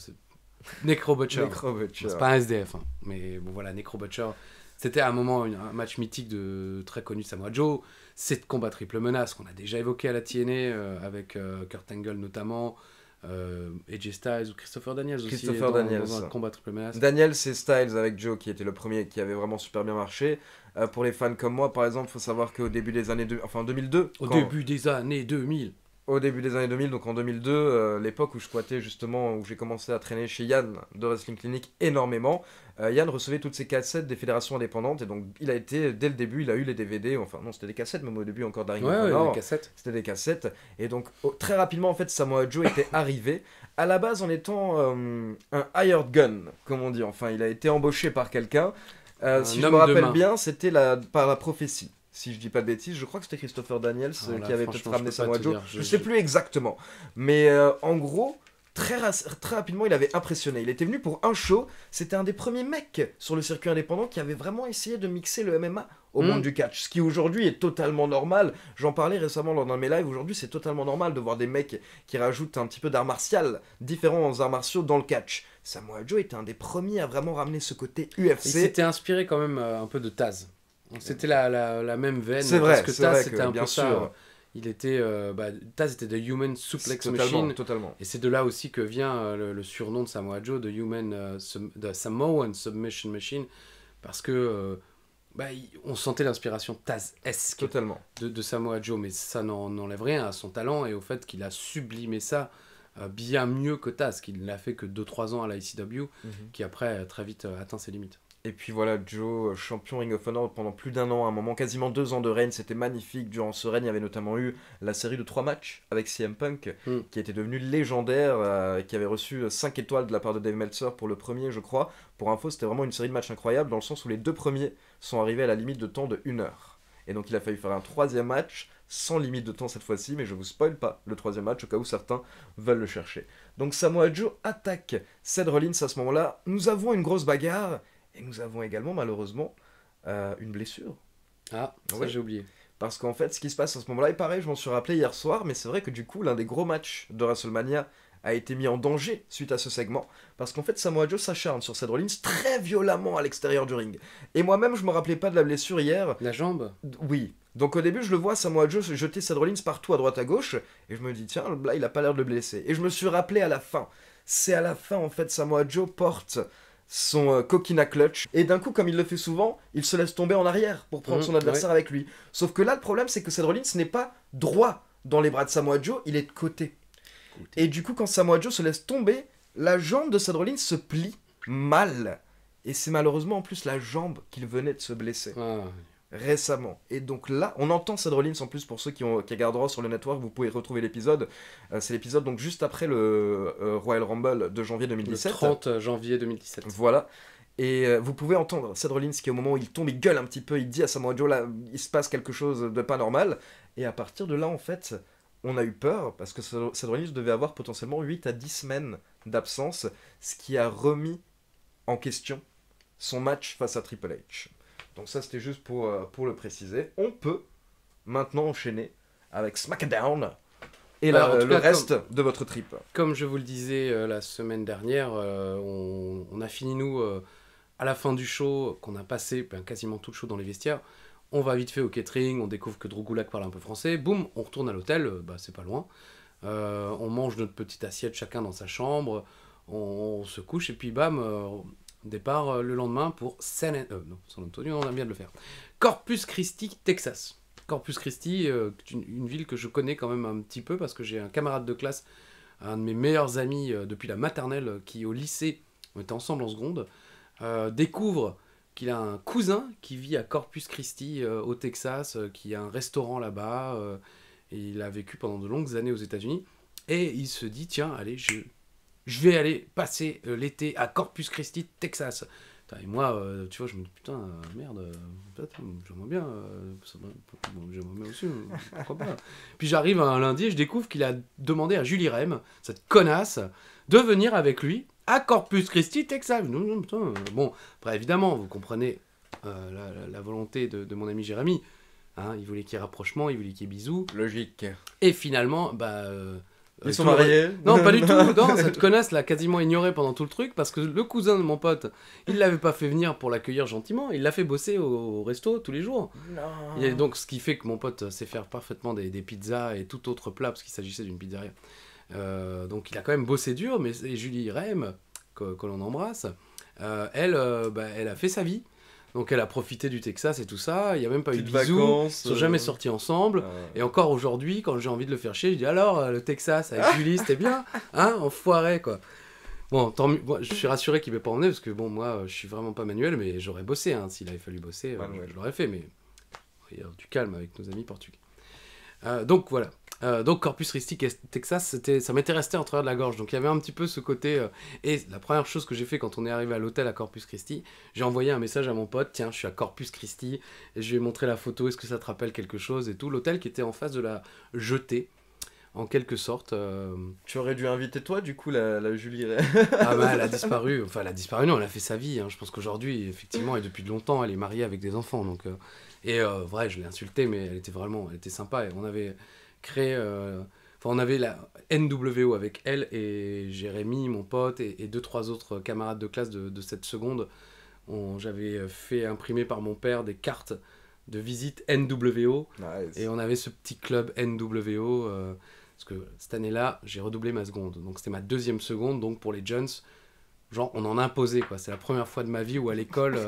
Necro Butcher. Necro Butcher. C'est pas un SDF, hein. Mais bon voilà, Necro Butcher. C'était à un moment un match mythique très connu de Samoa Joe. C'est de combat triple menace qu'on a déjà évoqué à la TNA avec Kurt Angle notamment, AJ Styles ou Christopher Daniels aussi. Christopher Daniels. Dans un combat triple menace. Daniel, c'est Styles avec Joe qui était le premier qui avait vraiment super bien marché. Pour les fans comme moi, par exemple, il faut savoir qu'au début des années... Enfin, en 2002... Début des années 2000. Au début des années 2000, donc en 2002, l'époque où je squattais justement, où j'ai commencé à traîner chez Yann de Wrestling Clinic énormément, Yann recevait toutes ces cassettes des fédérations indépendantes, et donc il a été, dès le début, il a eu les DVD, enfin non, c'était des cassettes, même au début encore d'Ring of Honor. Ouais, cassettes. C'était des cassettes, et donc très rapidement, en fait, Samoa Joe était arrivé, à la base en étant un hired gun, comme on dit, enfin, il a été embauché par quelqu'un, si je me rappelle bien, c'était par la prophétie. Si je dis pas de bêtises, je crois que c'était Christopher Daniels qui avait peut-être ramené Samoa Joe. Je sais plus exactement. Mais en gros, très rapidement, il avait impressionné. Il était venu pour un show. C'était un des premiers mecs sur le circuit indépendant qui avait vraiment essayé de mixer le MMA au monde du catch. Ce qui aujourd'hui est totalement normal. J'en parlais récemment lors d'un de mes lives. Aujourd'hui, c'est totalement normal de voir des mecs qui rajoutent un petit peu d'art martial, différents arts martiaux dans le catch. Samoa Joe était un des premiers à vraiment ramener ce côté UFC. Il s'était inspiré quand même un peu de Taz. C'était la même veine. C'est vrai, parce que Taz, c'était un bien peu sûr. ça. Il était, Taz était The Human Suplex Machine. Totalement. Et c'est de là aussi que vient le surnom de Samoa Joe, de Samoan Submission Machine. Parce que on sentait l'inspiration Taz-esque Totalement. de Samoa Joe. Mais ça n'enlève rien à son talent et au fait qu'il a sublimé ça bien mieux que Taz, qu'il l'a fait que 2-3 ans à la ICW, qui après très vite atteint ses limites. Et puis voilà, Joe, champion Ring of Honor pendant plus d'1 an, à un moment, quasiment 2 ans de règne, c'était magnifique. Durant ce règne, il y avait notamment eu la série de 3 matchs avec CM Punk, qui était devenu légendaire, qui avait reçu 5 étoiles de la part de Dave Meltzer pour le premier, je crois. Pour info, c'était vraiment une série de matchs incroyable, dans le sens où les 2 premiers sont arrivés à la limite de temps de 1 heure. Et donc il a fallu faire un 3e match, sans limite de temps cette fois-ci, mais je vous spoil pas le 3e match, au cas où certains veulent le chercher. Donc Samoa Joe attaque Seth Rollins à ce moment-là. Nous avons une grosse bagarre. Et nous avons également, malheureusement, une blessure. Ah, ça Ouais. j'ai oublié. Parce qu'en fait, ce qui se passe à ce moment-là, et pareil, je m'en suis rappelé hier soir, mais c'est vrai que du coup, l'un des gros matchs de WrestleMania a été mis en danger suite à ce segment. Parce qu'en fait, Samoa Joe s'acharne sur Seth Rollins très violemment à l'extérieur du ring. Et moi-même, je me rappelais pas de la blessure hier. La jambe. Oui. Donc au début, je le vois, Samoa Joe jeter Seth Rollins partout à droite à gauche. Et je me dis, tiens, là, il a pas l'air de le blesser. Et je me suis rappelé à la fin. C'est à la fin, en fait, Samoa Joe porte son coquina clutch, et d'un coup, comme il le fait souvent, il se laisse tomber en arrière pour prendre son adversaire avec lui. Sauf que là, le problème, c'est que Seth Rollins n'est pas droit dans les bras de Samoa Joe, il est de côté. Et du coup, quand Samoa Joe se laisse tomber, la jambe de Seth Rollins se plie mal. Et c'est malheureusement en plus la jambe qu'il venait de se blesser. Récemment. Et donc là, on entend Seth Rollins en plus pour ceux qui regarderont sur le network, vous pouvez retrouver l'épisode. C'est l'épisode donc juste après le Royal Rumble de janvier 2017. Le 30 janvier 2017. Voilà. Et vous pouvez entendre Seth Rollins qui au moment où il tombe, il gueule un petit peu, il dit à Samoa Joe là, il se passe quelque chose de pas normal. Et à partir de là, en fait, on a eu peur parce que Seth Rollins devait avoir potentiellement 8 à 10 semaines d'absence, ce qui a remis en question son match face à Triple H. Donc ça, c'était juste pour le préciser. On peut maintenant enchaîner avec SmackDown et le reste de votre trip. Comme je vous le disais la semaine dernière, on a fini, nous, à la fin du show, qu'on a passé quasiment tout le show dans les vestiaires. On va vite fait au catering, on découvre que Drew Gulak parle un peu français. Boum, on retourne à l'hôtel, c'est pas loin. On mange notre petite assiette chacun dans sa chambre, on se couche et puis bam, départ le lendemain pour San Antonio, on aime bien de le faire. Corpus Christi, Texas. Corpus Christi, une ville que je connais quand même un petit peu parce que j'ai un camarade de classe, un de mes meilleurs amis depuis la maternelle qui au lycée, on était ensemble en seconde, découvre qu'il a un cousin qui vit à Corpus Christi au Texas, qui a un restaurant là-bas, et il a vécu pendant de longues années aux États-Unis, et il se dit tiens, allez, je vais aller passer l'été à Corpus Christi, Texas. Et moi, tu vois, je me dis putain, merde, j'aimerais bien, j'aimerais bien aussi, pourquoi pas. Puis j'arrive un lundi et je découvre qu'il a demandé à Julie Rem, cette connasse, de venir avec lui à Corpus Christi, Texas. Bon, après évidemment, vous comprenez la volonté de mon ami Jérémy. Hein, il voulait qu'il y ait rapprochement, il voulait qu'il y ait bisous. Logique. Et finalement, ils sont mariés? Non, pas du tout. Non, cette connasse l'a quasiment ignoré pendant tout le truc parce que le cousin de mon pote, il l'avait pas fait venir pour l'accueillir gentiment, il l'a fait bosser au resto tous les jours. Non. Et donc, ce qui fait que mon pote sait faire parfaitement des pizzas et tout autre plat parce qu'il s'agissait d'une pizzeria. Donc, il a quand même bossé dur, mais et Julie Rem, que l'on embrasse, elle a fait sa vie. Donc elle a profité du Texas et tout ça, il n'y a même pas eu de bisous, vacances, ils sont jamais sortis ensemble. Et encore aujourd'hui, quand j'ai envie de le faire chier, je dis alors, le Texas avec Julie, c'était bien, hein, enfoiré quoi. Bon, tant mieux, moi, je suis rassuré qu'il ne m'ait pas emmené, parce que bon, moi, je suis vraiment pas manuel, mais j'aurais bossé, hein, s'il avait fallu bosser, je l'aurais fait, mais il y a du calme avec nos amis portugais. Donc voilà. Donc Corpus Christi, Texas, ça m'était resté en travers de la gorge. Donc il y avait un petit peu ce côté. Et la première chose que j'ai fait quand on est arrivé à l'hôtel à Corpus Christi, j'ai envoyé un message à mon pote. Tiens, je suis à Corpus Christi. Et je lui ai montré la photo. Est-ce que ça te rappelle quelque chose et tout. L'hôtel qui était en face de la jetée, en quelque sorte. Tu aurais dû inviter toi, du coup, la Julie Ray. Ah bah elle a disparu. Enfin, elle a disparu, non, elle a fait sa vie. Hein. Je pense qu'aujourd'hui, effectivement, et depuis longtemps, elle est mariée avec des enfants. Donc, vrai, je l'ai insultée, mais elle était sympa. Et on avait créé... on avait la NWO avec elle et Jérémy, mon pote, et 2-3 autres camarades de classe de cette seconde. J'avais fait imprimer par mon père des cartes de visite NWO. Nice. Et on avait ce petit club NWO. Parce que cette année-là, j'ai redoublé ma seconde. Donc c'était ma deuxième seconde. Donc pour les Jones, genre on en imposait, quoi. C'est la première fois de ma vie où à l'école,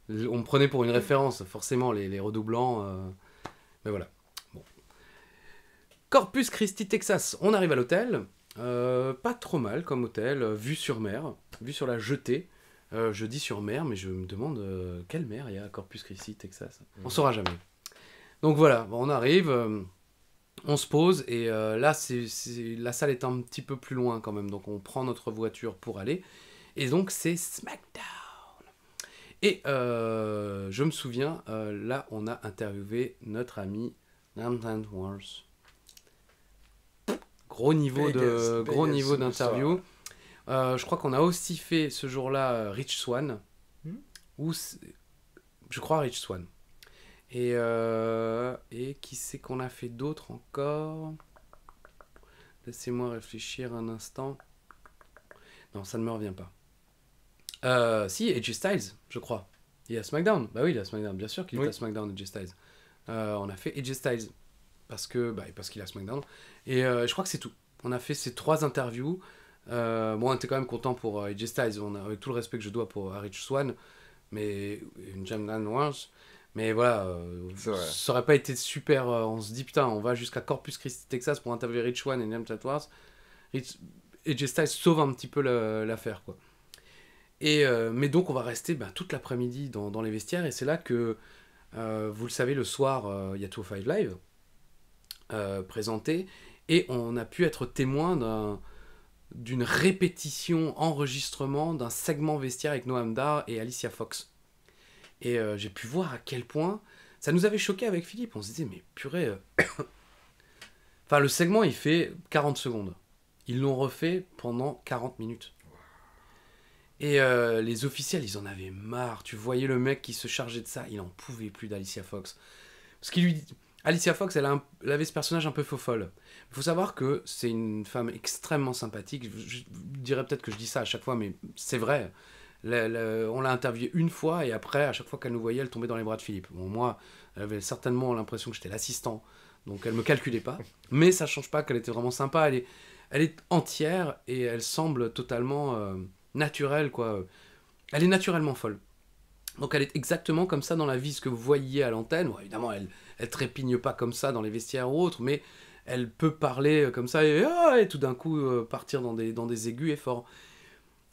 on me prenait pour une référence. Forcément, les redoublants. Mais voilà. Corpus Christi, Texas. On arrive à l'hôtel. Pas trop mal comme hôtel. Vue sur mer. Vue sur la jetée. Je dis sur mer, mais je me demande quelle mer il y a à Corpus Christi, Texas. On saura jamais. Donc voilà, on arrive, on se pose, et là, la salle est un petit peu plus loin quand même. Donc on prend notre voiture pour aller. Et donc c'est SmackDown. Et je me souviens, là, on a interviewé notre ami Nathan Wars. Gros niveau d'interview. Je crois qu'on a aussi fait ce jour-là Rich Swann. Je crois Rich Swann. Et qui c'est qu'on a fait d'autres encore? Laissez-moi réfléchir un instant. Non, ça ne me revient pas. Si, AJ Styles, je crois. Il est à SmackDown. Bah oui, il est à SmackDown. Bien sûr qu'il est à SmackDown, AJ Styles. On a fait AJ Styles. Parce qu'il est à SmackDown. Et je crois que c'est tout. On a fait ces 3 interviews. On était quand même content pour AJ Styles. Avec tout le respect que je dois pour Rich Swann. Mais une Jamdan Wars. Mais voilà, ça aurait pas été super. On se dit putain, on va jusqu'à Corpus Christi, Texas pour interviewer Rich Swann et Jamdan Wars. AJ Styles sauve un petit peu l'affaire, quoi. Mais donc on va rester toute l'après-midi dans les vestiaires. Et c'est là que, vous le savez, le soir, il y a 205 Live. Présenté, et on a pu être témoin d'une répétition, enregistrement d'un segment vestiaire avec Noam Dar et Alicia Fox. Et j'ai pu voir à quel point ça nous avait choqué avec Philippe. On se disait, mais purée... Enfin, le segment, il fait 40 secondes. Ils l'ont refait pendant 40 minutes. Et les officiels, ils en avaient marre. Tu voyais le mec qui se chargeait de ça, il en pouvait plus d'Alicia Fox. Parce qu'il lui dit... Alicia Fox, elle avait ce personnage un peu faux-folle. Il faut savoir que c'est une femme extrêmement sympathique. Je dirais peut-être que je dis ça à chaque fois, mais c'est vrai. On l'a interviewée une fois et après, à chaque fois qu'elle nous voyait, elle tombait dans les bras de Philippe. Bon, moi, elle avait certainement l'impression que j'étais l'assistant, donc elle me calculait pas. Mais ça change pas qu'elle était vraiment sympa. Elle est entière et elle semble totalement naturelle, quoi. Elle est naturellement folle. Donc elle est exactement comme ça dans la vie, ce que vous voyez à l'antenne. Bon, évidemment, elle trépigne pas comme ça dans les vestiaires ou autres, mais elle peut parler comme ça et tout d'un coup partir dans des aigus et forts.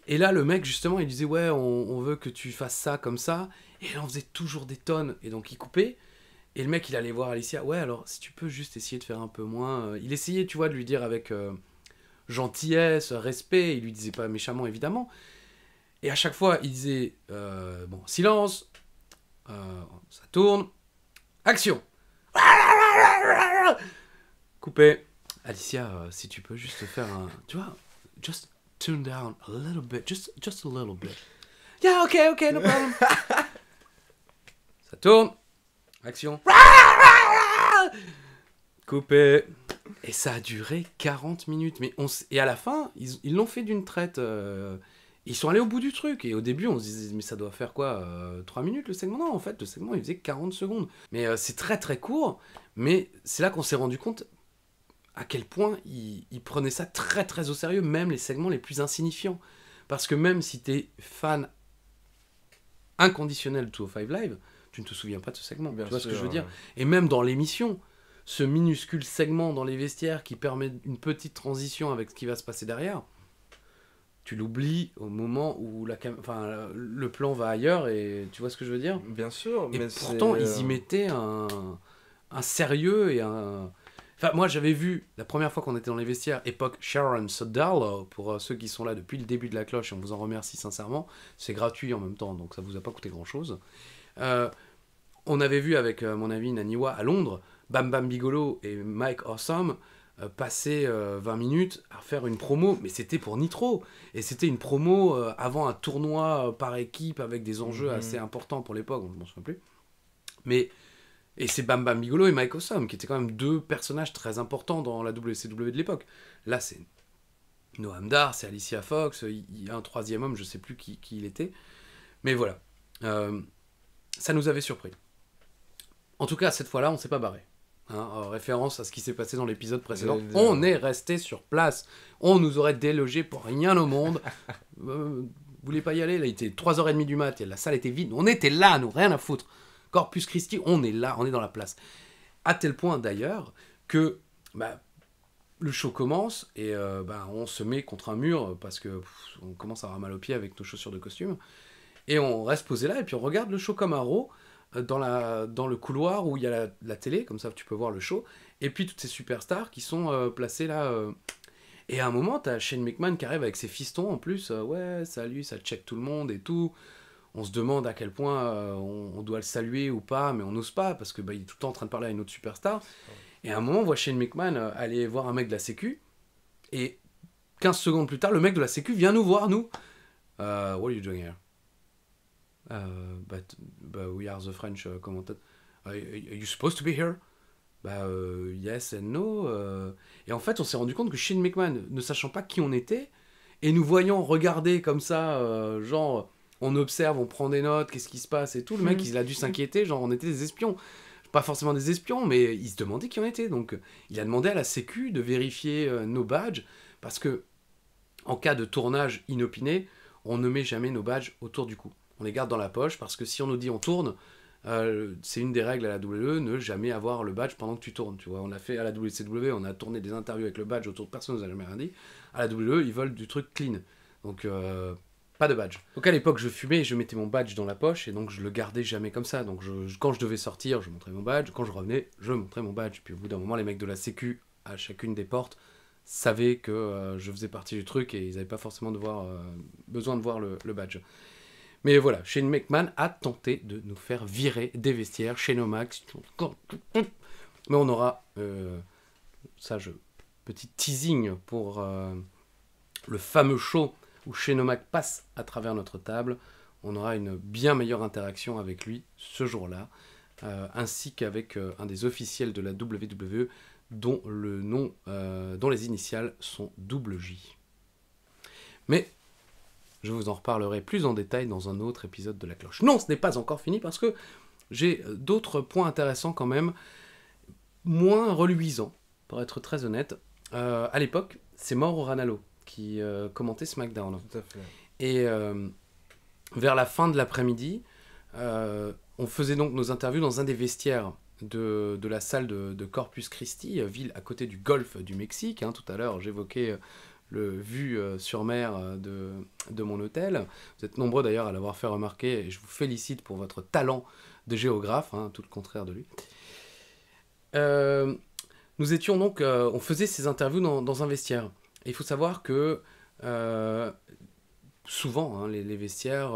Et là, le mec, justement, il disait, ouais, on veut que tu fasses ça comme ça. Et elle en faisait toujours des tonnes. Et donc, il coupait. Et le mec, il allait voir Alicia. Ouais, alors, si tu peux juste essayer de faire un peu moins. Il essayait, tu vois, de lui dire avec gentillesse, respect. Il lui disait pas méchamment, évidemment. Et à chaque fois, il disait, bon, silence. Ça tourne. Action. Coupé. Alicia, si tu peux juste faire un... Tu vois, just... tune down a little bit, just a little bit. Yeah, okay, no problem. Ça tourne. Action. Coupé. Et ça a duré 40 minutes. Et à la fin, ils l'ont fait d'une traite. Ils sont allés au bout du truc. Et au début, on se disait, mais ça doit faire quoi 3 minutes le segment? Non, en fait, le segment, il faisait 40 secondes. Mais c'est très très court. Mais c'est là qu'on s'est rendu compte à quel point il prenait ça très très au sérieux, même les segments les plus insignifiants. Parce que même si t'es fan inconditionnel de 205 Live, tu ne te souviens pas de ce segment. Bien tu vois sûr, ce que je veux dire? Et même dans l'émission, ce minuscule segment dans les vestiaires qui permet une petite transition avec ce qui va se passer derrière, tu l'oublies au moment où le plan va ailleurs, et tu vois ce que je veux dire? Bien sûr, Et mais pourtant, ils y mettaient un sérieux et un... Enfin, moi, j'avais vu, la première fois qu'on était dans les vestiaires, époque Sharon Sodalo, pour ceux qui sont là depuis le début de la cloche, et on vous en remercie sincèrement, c'est gratuit en même temps, donc ça vous a pas coûté grand-chose. On avait vu avec mon ami Naniwa à Londres, Bam Bam Bigolo et Mike Awesome passer 20 minutes à faire une promo, mais c'était pour Nitro, et c'était une promo avant un tournoi par équipe avec des enjeux assez importants pour l'époque, je m'en souviens plus. Mais... Et c'est Bam Bam Bigolo et Mike Awesome, qui étaient quand même deux personnages très importants dans la WCW de l'époque. Là, c'est Noam Dar, c'est Alicia Fox, il y a un troisième homme, je sais plus qui il était. Mais voilà. Ça nous avait surpris. En tout cas, cette fois-là, on s'est pas barré. En référence à ce qui s'est passé dans l'épisode précédent. On est resté sur place. On nous aurait délogé pour rien au monde. Vous voulez pas y aller? Là, il était 3h30 du mat, et la salle était vide. On était là, nous, rien à foutre. Corpus Christi, on est là, on est dans la place. À tel point d'ailleurs que le show commence et on se met contre un mur parce que on commence à avoir mal aux pieds avec nos chaussures de costume. Et on reste posé là et puis on regarde le show comme un raw dans le couloir où il y a la télé, comme ça tu peux voir le show. Et puis toutes ces superstars qui sont placées là. Et à un moment, t'as Shane McMahon qui arrive avec ses fistons en plus. Ouais, salut, ça check tout le monde et tout. On se demande à quel point on doit le saluer ou pas, mais on n'ose pas, parce que il est tout le temps en train de parler à une autre superstar. Et à un moment, on voit Shane McMahon aller voir un mec de la Sécu, et 15 secondes plus tard, le mec de la Sécu vient nous voir, nous. What are you doing here? But we are the French commentator. Are you supposed to be here? Yes and no. Et en fait, on s'est rendu compte que Shane McMahon, ne sachant pas qui on était, et nous voyant regarder comme ça, genre... On observe, on prend des notes, qu'est-ce qui se passe et tout. Le mec, il a dû s'inquiéter, genre on était des espions. Pas forcément des espions, mais il se demandait qui on était. Donc il a demandé à la Sécu de vérifier nos badges, parce que en cas de tournage inopiné, on ne met jamais nos badges autour du cou. On les garde dans la poche, parce que si on nous dit on tourne, c'est une des règles à la WWE, ne jamais avoir le badge pendant que tu tournes. Tu vois, on a fait à la WCW, on a tourné des interviews avec le badge autour de personne, nous a jamais rien dit. À la WWE, ils veulent du truc clean. Donc... pas de badge. Donc à l'époque, je fumais et je mettais mon badge dans la poche, et donc je le gardais jamais comme ça. Donc quand je devais sortir, je montrais mon badge. Quand je revenais, je montrais mon badge. Puis au bout d'un moment, les mecs de la Sécu, à chacune des portes, savaient que je faisais partie du truc, et ils n'avaient pas forcément besoin de voir le badge. Mais voilà, Shane McMahon a tenté de nous faire virer des vestiaires chez Nomax. Mais on aura... petit teasing pour le fameux show où Shane passe à travers notre table. On aura une bien meilleure interaction avec lui ce jour-là, ainsi qu'avec un des officiels de la WWE dont le nom, dont les initiales sont WJ. Mais Je vous en reparlerai plus en détail dans un autre épisode de La Cloche. Non, ce n'est pas encore fini parce que j'ai d'autres points intéressants quand même, moins reluisants, pour être très honnête. À l'époque, c'est Mauro Ranallo qui commentait SmackDown. Tout à fait. Et vers la fin de l'après-midi, on faisait donc nos interviews dans un des vestiaires de la salle de Corpus Christi, ville à côté du golfe du Mexique. Hein. Tout à l'heure, j'évoquais le vue sur mer de mon hôtel. Vous êtes nombreux d'ailleurs à l'avoir fait remarquer et je vous félicite pour votre talent de géographe, hein, tout le contraire de lui. Nous étions donc, on faisait ces interviews dans un vestiaire. Et il faut savoir que souvent, hein, les vestiaires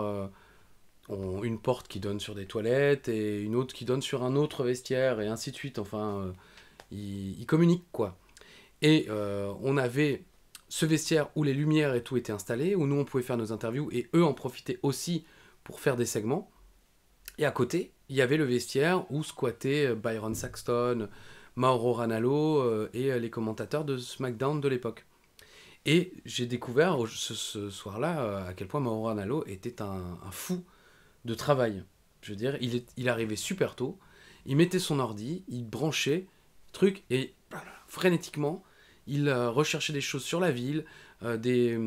ont une porte qui donne sur des toilettes et une autre qui donne sur un autre vestiaire et ainsi de suite. Enfin, ils communiquent, quoi. Et on avait ce vestiaire où les lumières et tout étaient installées, où nous on pouvait faire nos interviews et eux en profitaient aussi pour faire des segments. Et à côté, il y avait le vestiaire où squattaient Byron Saxton, Mauro Ranallo et les commentateurs de SmackDown de l'époque. Et j'ai découvert ce soir-là à quel point Mauro Ranallo était un fou de travail. Je veux dire, il arrivait super tôt, il mettait son ordi, il branchait, truc, et frénétiquement, il recherchait des choses sur la ville, des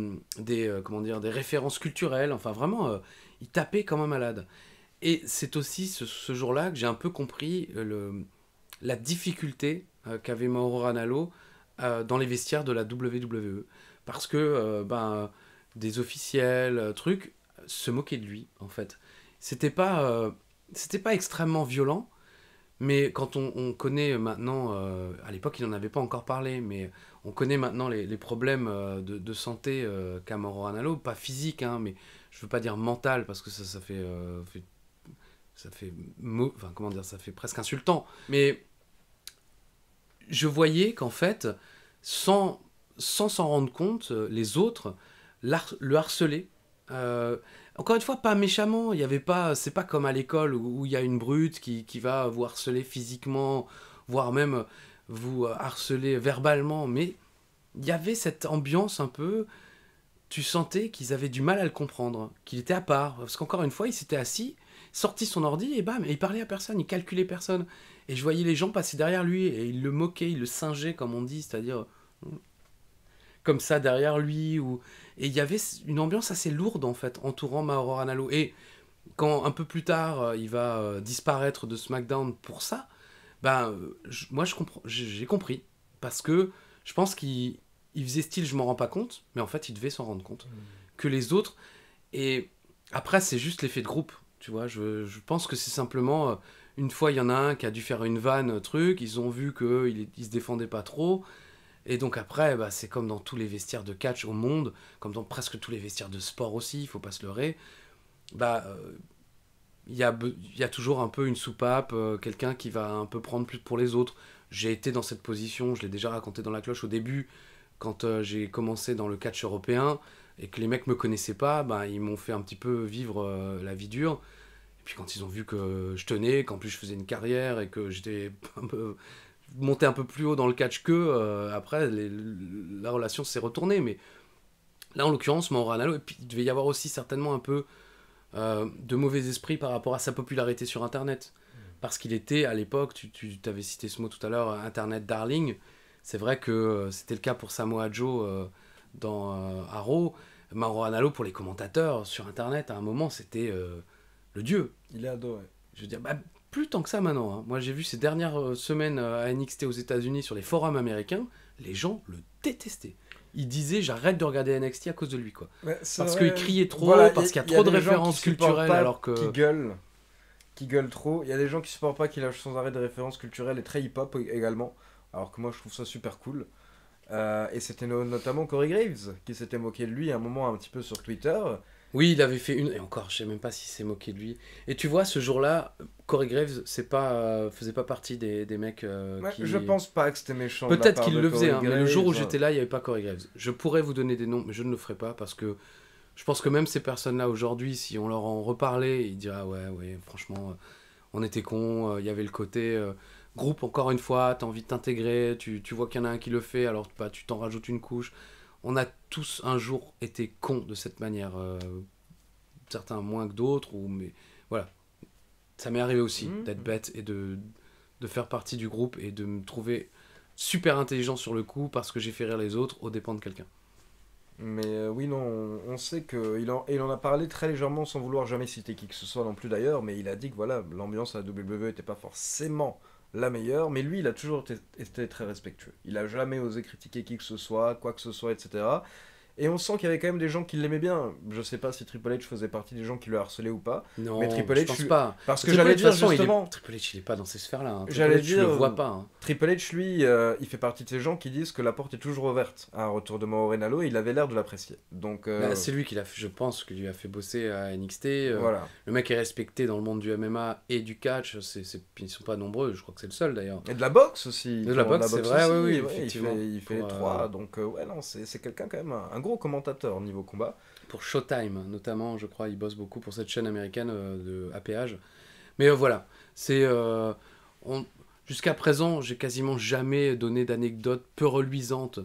références culturelles, enfin vraiment, il tapait comme un malade. Et c'est aussi ce jour-là que j'ai un peu compris la difficulté qu'avait Mauro Ranallo dans les vestiaires de la WWE. Parce que des officiels, trucs, se moquaient de lui, en fait. C'était pas extrêmement violent, mais quand on connaît maintenant, à l'époque il n'en avait pas encore parlé, mais on connaît maintenant les problèmes de santé qu'a Mauro Ranallo, pas physique, hein, mais je veux pas dire mental, parce que ça fait presque insultant. Mais je voyais qu'en fait, sans s'en rendre compte, les autres le harcelaient. Encore une fois, pas méchamment. Il y avait pas, c'est pas comme à l'école où il y a une brute qui va vous harceler physiquement, voire même vous harceler verbalement. Mais il y avait cette ambiance un peu. Tu sentais qu'ils avaient du mal à le comprendre, qu'il était à part. Parce qu'encore une fois, il s'était assis, sorti son ordi et bam, et il parlait à personne, il calculait personne. Et je voyais les gens passer derrière lui et il le moquait, il le singeait, comme on dit, c'est-à-dire comme ça derrière lui. Et il y avait une ambiance assez lourde en fait, entourant Mauro Ranallo. Et quand un peu plus tard, il va disparaître de SmackDown pour ça, moi j'ai compris. Parce que je pense qu'il faisait style, je m'en rends pas compte, mais en fait il devait s'en rendre compte. Que les autres. Et après, c'est juste l'effet de groupe. Tu vois, je pense que c'est simplement. Une fois, il y en a un qui a dû faire une vanne, truc. Ils ont vu qu'il se défendait pas trop. Et donc après, c'est comme dans tous les vestiaires de catch au monde, comme dans presque tous les vestiaires de sport aussi, il faut pas se leurrer. Il y a toujours un peu une soupape, quelqu'un qui va un peu prendre plus pour les autres. J'ai été dans cette position, je l'ai déjà raconté dans La Cloche au début, quand j'ai commencé dans le catch européen, et que les mecs me connaissaient pas, ils m'ont fait un petit peu vivre la vie dure. Et puis quand ils ont vu que je tenais, qu'en plus je faisais une carrière, et que j'étais un peu monté un peu plus haut dans le catch après, la relation s'est retournée. Mais là, en l'occurrence, Mauro Ranallo, et puis il devait y avoir aussi certainement un peu de mauvais esprit par rapport à sa popularité sur Internet. Parce qu'il était, à l'époque, tu t'avais cité ce mot tout à l'heure, Internet Darling. C'est vrai que c'était le cas pour Samoa Joe dans Raw. Mauro Ranallo, pour les commentateurs sur Internet, à un moment, c'était le dieu. Il est adoré. Je veux dire, plus tant que ça maintenant. Hein. Moi, j'ai vu ces dernières semaines à NXT aux États-Unis sur les forums américains, les gens le détestaient. Ils disaient, j'arrête de regarder NXT à cause de lui, quoi. Parce qu'il criait trop, parce qu'il y a trop de références culturelles, alors que... Qui gueule trop. Il y a des gens qui supportent pas qu'il lâche sans arrêt des références culturelles et très hip-hop également. Alors que moi, je trouve ça super cool. Et c'était notamment Corey Graves qui s'était moqué de lui à un moment un petit peu sur Twitter. Oui, il avait fait une... Et encore, je sais même pas s'il s'est moqué de lui. Et tu vois, ce jour-là, Corey Graves faisait pas partie des mecs qui... Je pense pas que c'était méchant. Peut-être qu'il le faisait, hein, mais le jour où j'étais là, il n'y avait pas Corey Graves. Je pourrais vous donner des noms, mais je ne le ferai pas parce que je pense que même ces personnes-là, aujourd'hui, si on leur en reparlait, ils diraient « Ah ouais, franchement, on était cons, il y avait le côté... groupe, encore une fois, t'as envie de t'intégrer, tu vois qu'il y en a un qui le fait, alors tu t'en rajoutes une couche. » on a tous un jour été cons de cette manière. Certains moins que d'autres, mais voilà. Ça m'est arrivé aussi d'être bête et de faire partie du groupe et de me trouver super intelligent sur le coup parce que j'ai fait rire les autres aux dépens de quelqu'un. Mais oui, non, on sait qu'il en a parlé très légèrement sans vouloir jamais citer qui que ce soit non plus d'ailleurs, mais il a dit que voilà, l'ambiance à la WWE n'était pas forcément la meilleure, mais lui, il a toujours été très respectueux. Il a jamais osé critiquer qui que ce soit, quoi que ce soit, etc. Et on sent qu'il y avait quand même des gens qui l'aimaient bien. Je sais pas si Triple H faisait partie des gens qui le harcelaient ou pas. Non, mais Triple je H, pense pas. Parce que Triple H, j'allais de toute dire façon, justement... Triple H, il est pas dans ces sphères-là. Hein. J'allais Triple H, je dire, le vois pas. Hein. Triple H, lui, il fait partie de ces gens qui disent que la porte est toujours ouverte à un retour de Mauro Ranallo et il avait l'air de l'apprécier. Donc, C'est lui qui l'a fait, je pense, qui lui a fait bosser à NXT. voilà. Le mec est respecté dans le monde du MMA et du catch. Ils sont pas nombreux, je crois que c'est le seul d'ailleurs. Et de la boxe aussi. De la boxe, c'est vrai, aussi, oui, ouais, effectivement. Il fait les trois, donc ouais, non, c'est quelqu'un quand même, un gros commentateur niveau combat. Pour Showtime, notamment, je crois, il bosse beaucoup pour cette chaîne américaine de APH. Mais voilà, c'est... Jusqu'à présent, j'ai quasiment jamais donné d'anecdotes peu reluisantes,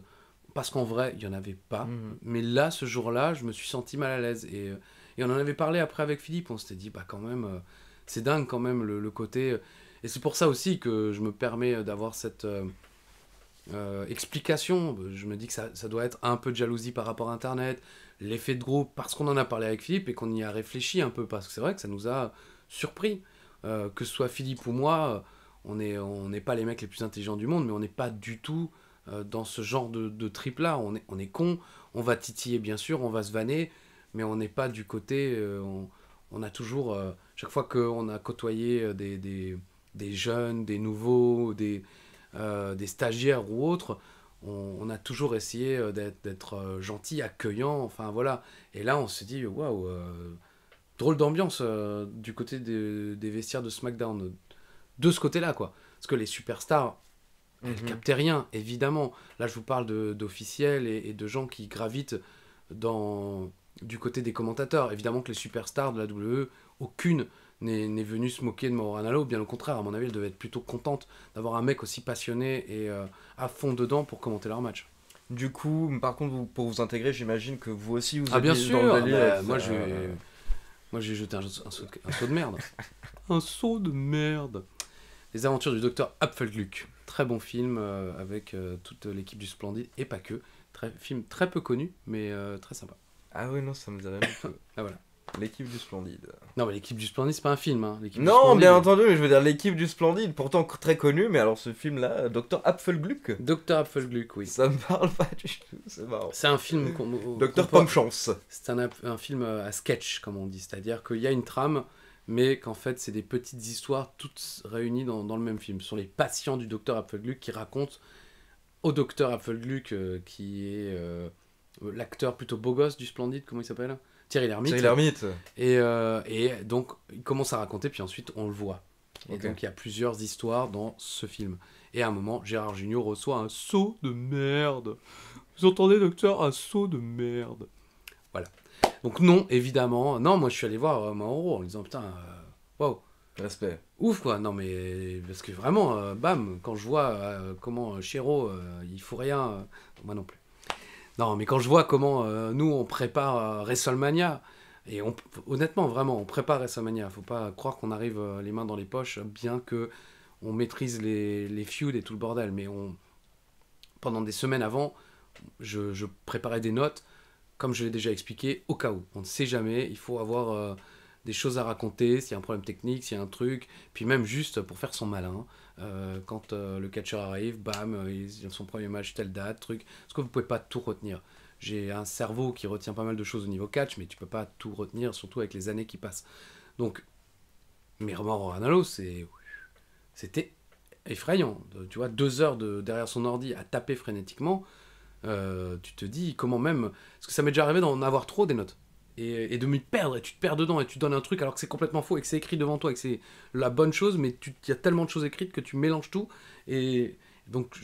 parce qu'en vrai, il n'y en avait pas. Mais là, ce jour-là, je me suis senti mal à l'aise. Et on en avait parlé après avec Philippe, on s'était dit, bah quand même, c'est dingue quand même le côté... Et c'est pour ça aussi que je me permets d'avoir cette... explication, je me dis que ça doit être un peu de jalousie par rapport à Internet, l'effet de groupe, parce qu'on en a parlé avec Philippe et qu'on y a réfléchi un peu, parce que c'est vrai que ça nous a surpris, que ce soit Philippe ou moi, on n'est pas les mecs les plus intelligents du monde, mais on n'est pas du tout dans ce genre de trip là, on est con, on va titiller bien sûr, on va se vanner, mais on n'est pas du côté, on a toujours, chaque fois qu'on a côtoyé des jeunes, des nouveaux, des stagiaires ou autres, on a toujours essayé d'être gentil, accueillant, enfin voilà. Et là, on s'est dit, waouh, drôle d'ambiance du côté des vestiaires de SmackDown. De ce côté-là, quoi. Parce que les superstars, elles captaient rien, évidemment. Là, je vous parle d'officiels et de gens qui gravitent du côté des commentateurs. Évidemment que les superstars de la WWE, aucune n'est venue se moquer de Mauro Ranallo, bien au contraire, à mon avis, elle devait être plutôt contente d'avoir un mec aussi passionné et à fond dedans pour commenter leur match. Du coup, par contre, pour vous intégrer, j'imagine que vous aussi, vous bien êtes sûr, dans le délire. Moi, j'ai jeté un saut de merde. Un saut de merde. Les aventures du docteur Apfelglück. Très bon film avec toute l'équipe du Splendide, et pas que. Film très peu connu, mais très sympa. Ah oui, non, ça me dirait même peu. Ah voilà. L'équipe du Splendide. Non, mais l'équipe du Splendide, c'est pas un film. Hein. Non, bien entendu, mais je veux dire l'équipe du Splendide, pourtant très connue, mais alors ce film-là, Dr. Apfelglück. Dr. Apfelglück, oui. Ça me parle pas du tout, c'est marrant. C'est un film Dr. Pomme-Chance. C'est un film à sketch, comme on dit. C'est-à-dire qu'il y a une trame, mais qu'en fait, c'est des petites histoires toutes réunies dans le même film. Ce sont les patients du Dr. Apfelglück qui racontent au Dr. Apfelglück, qui est l'acteur plutôt beau gosse du Splendide, comment il s'appelle ? Thierry Lhermitte. Et donc, il commence à raconter, puis ensuite, on le voit. Et Okay. donc, il y a plusieurs histoires dans ce film. Et à un moment, Gérard Jugnot reçoit un saut de merde. Vous entendez, docteur ? Un saut de merde. Voilà. Donc non, évidemment. Non, moi, je suis allé voir Mauro en lui disant, putain, waouh. Respect. Ouf, quoi. Non, mais... parce que vraiment, bam, quand je vois comment Chéro, il fout rien... moi non plus. Non, mais quand je vois comment nous, on prépare WrestleMania, et honnêtement, vraiment, on prépare WrestleMania. Faut pas croire qu'on arrive les mains dans les poches, bien que on maîtrise les feuds et tout le bordel. Mais pendant des semaines avant, je préparais des notes, comme je l'ai déjà expliqué, au cas où. On ne sait jamais, il faut avoir des choses à raconter, s'il y a un problème technique, s'il y a un truc, puis même juste pour faire son malin. Quand le catcheur arrive, bam, il a son premier match, telle date, truc. Parce que vous pouvez pas tout retenir. J'ai un cerveau qui retient pas mal de choses au niveau catch, mais tu peux pas tout retenir, surtout avec les années qui passent. Donc, mais Mauro Ranallo, c'était effrayant. Tu vois, 2 heures derrière son ordi à taper frénétiquement, tu te dis comment même... Parce que ça m'est déjà arrivé d'en avoir trop des notes. Et de m'y perdre, et tu te perds dedans, et tu donnes un truc alors que c'est complètement faux, et que c'est écrit devant toi, et que c'est la bonne chose, mais il y a tellement de choses écrites que tu mélanges tout, et donc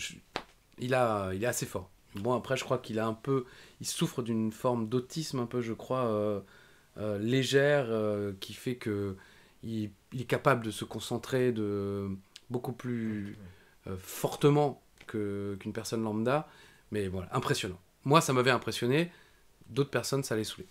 il est assez fort. Bon, après, je crois qu'il a il souffre d'une forme d'autisme un peu, je crois, légère, qui fait que il est capable de se concentrer beaucoup plus fortement qu'une personne lambda, mais voilà, impressionnant. moi, ça m'avait impressionné. D'autres personnes, ça les saoulait.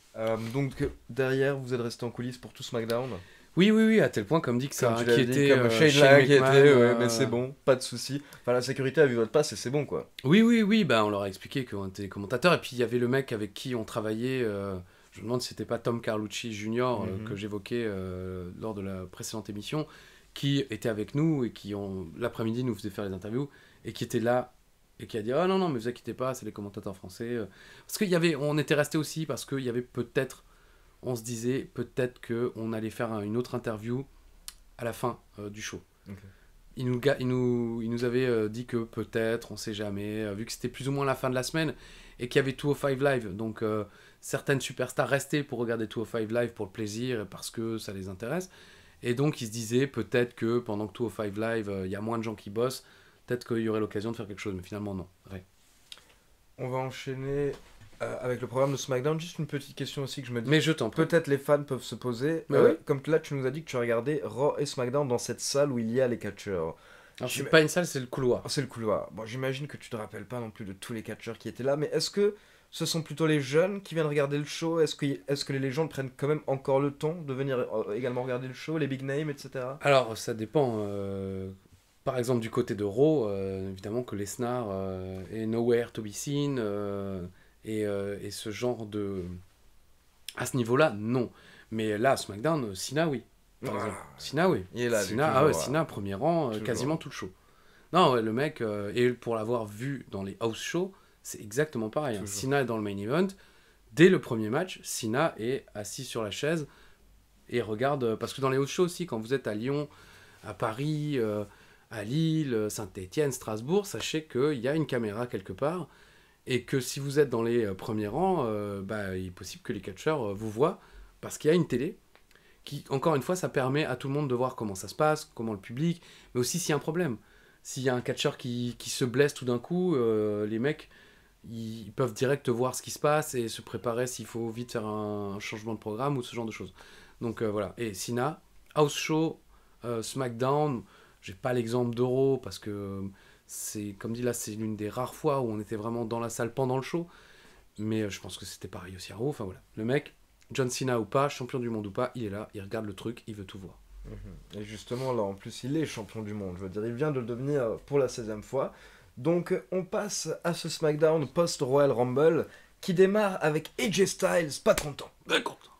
Donc derrière, vous êtes resté en coulisses pour tout SmackDown. Oui, à tel point comme dit que ça Comme tu l'as dit, inquiétait comme Shane Shane l'a inquiété, McMahon, mais c'est bon, pas de souci. Enfin, la sécurité a vu votre passe et c'est bon quoi. Oui, bah on leur a expliqué qu'on était commentateurs. Et puis il y avait le mec avec qui on travaillait. Je me demande si c'était pas Tom Carlucci Jr. Que j'évoquais lors de la précédente émission, qui était avec nous et qui l'après-midi nous faisait faire les interviews et qui était là et qui a dit non mais vous inquiétez pas, c'est les commentateurs français. Parce on était resté aussi parce qu'il y avait peut-être, on se disait peut-être que on allait faire une autre interview à la fin du show. Okay. Il nous avait dit que peut-être, on sait jamais, vu que c'était plus ou moins la fin de la semaine et qu'il y avait 205 Live, donc certaines superstars restaient pour regarder 205 Live pour le plaisir et parce que ça les intéresse. Et donc ils se disaient peut-être que pendant que 205 Live, il y a moins de gens qui bossent, peut-être qu'il y aurait l'occasion de faire quelque chose, mais finalement non. Ouais. On va enchaîner avec le programme de SmackDown. Juste une petite question aussi que je me dis. Mais je t'en prie. Peut-être les fans peuvent se poser. Oui. Comme là, tu nous as dit que tu regardais Raw et SmackDown dans cette salle où il y a les catcheurs. Alors c'est pas une salle, c'est le couloir. C'est le couloir. Bon, j'imagine que tu te rappelles pas non plus de tous les catcheurs qui étaient là, mais est-ce que ce sont plutôt les jeunes qui viennent regarder le show? Est-ce que les légendes prennent quand même encore le temps de venir également regarder le show, les big names, etc. Alors ça dépend. Par exemple du côté de Raw, évidemment que Lesnar est nowhere to be seen et ce genre de... À ce niveau-là, non. Mais là, SmackDown, Cena, oui. Par exemple. Cena, oui. Il est là, Cena, premier rang, quasiment tout le show. Non, le mec, et pour l'avoir vu dans les house shows, c'est exactement pareil. Hein. Cena est dans le main event. Dès le premier match, Cena est assis sur la chaise et regarde... Parce que dans les house shows aussi, quand vous êtes à Lyon, à Paris, à Lille, Saint-Étienne, Strasbourg, sachez qu'il y a une caméra quelque part et que si vous êtes dans les premiers rangs, il est possible que les catcheurs vous voient parce qu'il y a une télé qui, encore une fois, ça permet à tout le monde de voir comment ça se passe, comment le public, mais aussi s'il y a un problème. S'il y a un catcheur qui se blesse tout d'un coup, les mecs, ils peuvent direct voir ce qui se passe et se préparer s'il faut vite faire un changement de programme ou ce genre de choses. Donc voilà. Et Cena, house show, SmackDown, j'ai pas l'exemple d'Euro parce que c'est, comme dit là, c'est l'une des rares fois où on était vraiment dans la salle pendant le show. Mais je pense que c'était pareil aussi à Raw. Enfin voilà. Le mec, John Cena ou pas, champion du monde ou pas, il est là, il regarde le truc, il veut tout voir. Et justement, là, en plus, il est champion du monde. Je veux dire, il vient de le devenir pour la 16e fois. Donc, on passe à ce SmackDown post-Royal Rumble qui démarre avec AJ Styles, pas content.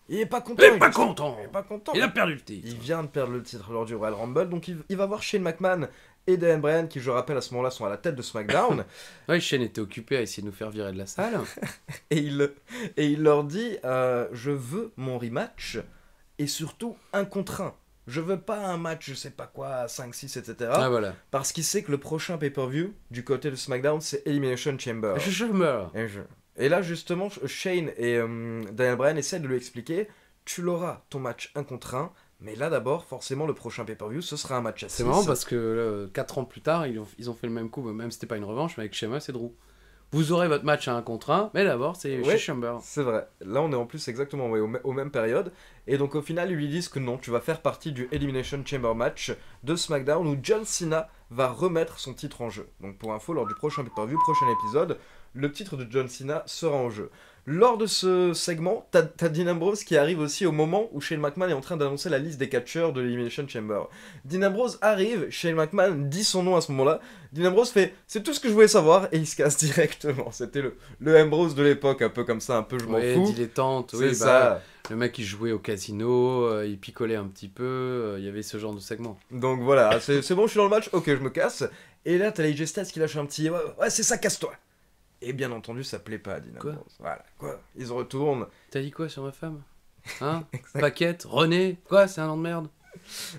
Il est pas content. Il est pas content. Il est pas content. Il a perdu le titre. Il vient de perdre le titre lors du Royal Rumble. Donc, il va voir Shane McMahon et Daniel Bryan, qui, je rappelle, à ce moment-là, sont à la tête de SmackDown. Oui, Shane était occupé à essayer de nous faire virer de la salle. et il leur dit je veux mon rematch et surtout un contre un. Je veux pas un match, je sais pas quoi, 5, 6, etc. Ah voilà. Parce qu'il sait que le prochain pay-per-view du côté de SmackDown, c'est Elimination Chamber. Je meurs. Et là, justement, Shane et Daniel Bryan essaient de lui expliquer tu l'auras, ton match 1 contre 1. Mais là, d'abord, forcément, le prochain pay-per-view, ce sera un match à 6. C'est marrant parce que 4 ans plus tard, ils ont fait le même coup, même si c'était pas une revanche, mais avec Sheamus et Drew. Vous aurez votre match à 1 contre 1, mais d'abord, c'est chez Chamber. C'est vrai. Là, on est en plus exactement aux mêmes périodes. Et donc, au final, ils lui disent que non, tu vas faire partie du Elimination Chamber match de SmackDown où John Cena va remettre son titre en jeu. Donc, pour info, lors du prochain pay-per-view, prochain épisode, le titre de John Cena sera en jeu. Lors de ce segment, t'as Dean Ambrose qui arrive aussi au moment où Shane McMahon est en train d'annoncer la liste des catcheurs de l'Elimination Chamber. Dean Ambrose arrive, Shane McMahon dit son nom à ce moment-là. Dean Ambrose fait « c'est tout ce que je voulais savoir » et il se casse directement. C'était le Ambrose de l'époque, un peu comme ça, un peu je m'en fous. Dilettante, oui, ça. Le mec il jouait au casino, il picolait un petit peu, il y avait ce genre de segment. Donc voilà, c'est bon, je suis dans le match, ok, je me casse. Et là, t'as AJ Styles qui lâche un petit « ouais, c'est ça, casse-toi ». Et bien entendu, ça plaît pas à Dean Ambrose. Voilà, quoi. Ils se retournent. T'as dit quoi sur ma femme? Hein? Paquette? René? Quoi? C'est un nom de merde?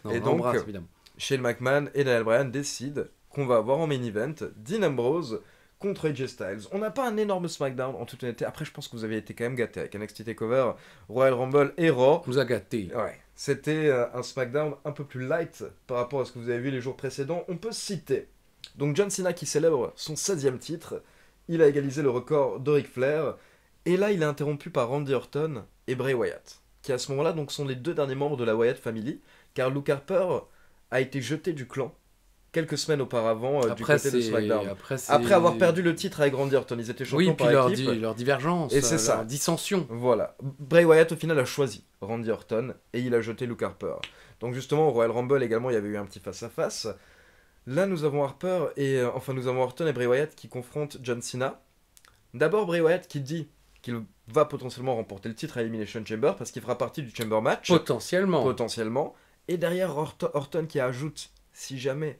Non, et donc, évidemment. Shane McMahon et Daniel Bryan décident qu'on va avoir en main event Dean Ambrose contre AJ Styles. On n'a pas un énorme SmackDown, en toute honnêteté. Après, je pense que vous avez été quand même gâtés avec NXT TakeOver, Royal Rumble et Raw. On vous a gâtés. Ouais. C'était un SmackDown un peu plus light par rapport à ce que vous avez vu les jours précédents. On peut citer donc John Cena qui célèbre son 16e titre. Il a égalisé le record de Ric Flair. Et là, il est interrompu par Randy Orton et Bray Wyatt, qui à ce moment-là donc, sont les 2 derniers membres de la Wyatt Family, car Luke Harper a été jeté du clan quelques semaines auparavant du Après, côté de SmackDown. c'est- Après avoir perdu le titre avec Randy Orton, ils étaient champions Oui, puis par équipe. leur divergence, Et c'est leur ça. dissension. Voilà. Bray Wyatt au final a choisi Randy Orton et il a jeté Luke Harper. Donc justement au Royal Rumble également il y avait eu un petit face-à-face. Là nous avons nous avons Orton et Bray Wyatt qui confrontent John Cena. D'abord Bray Wyatt qui dit qu'il va potentiellement remporter le titre à Elimination Chamber parce qu'il fera partie du Chamber Match. Potentiellement. Et derrière Orton qui ajoute si jamais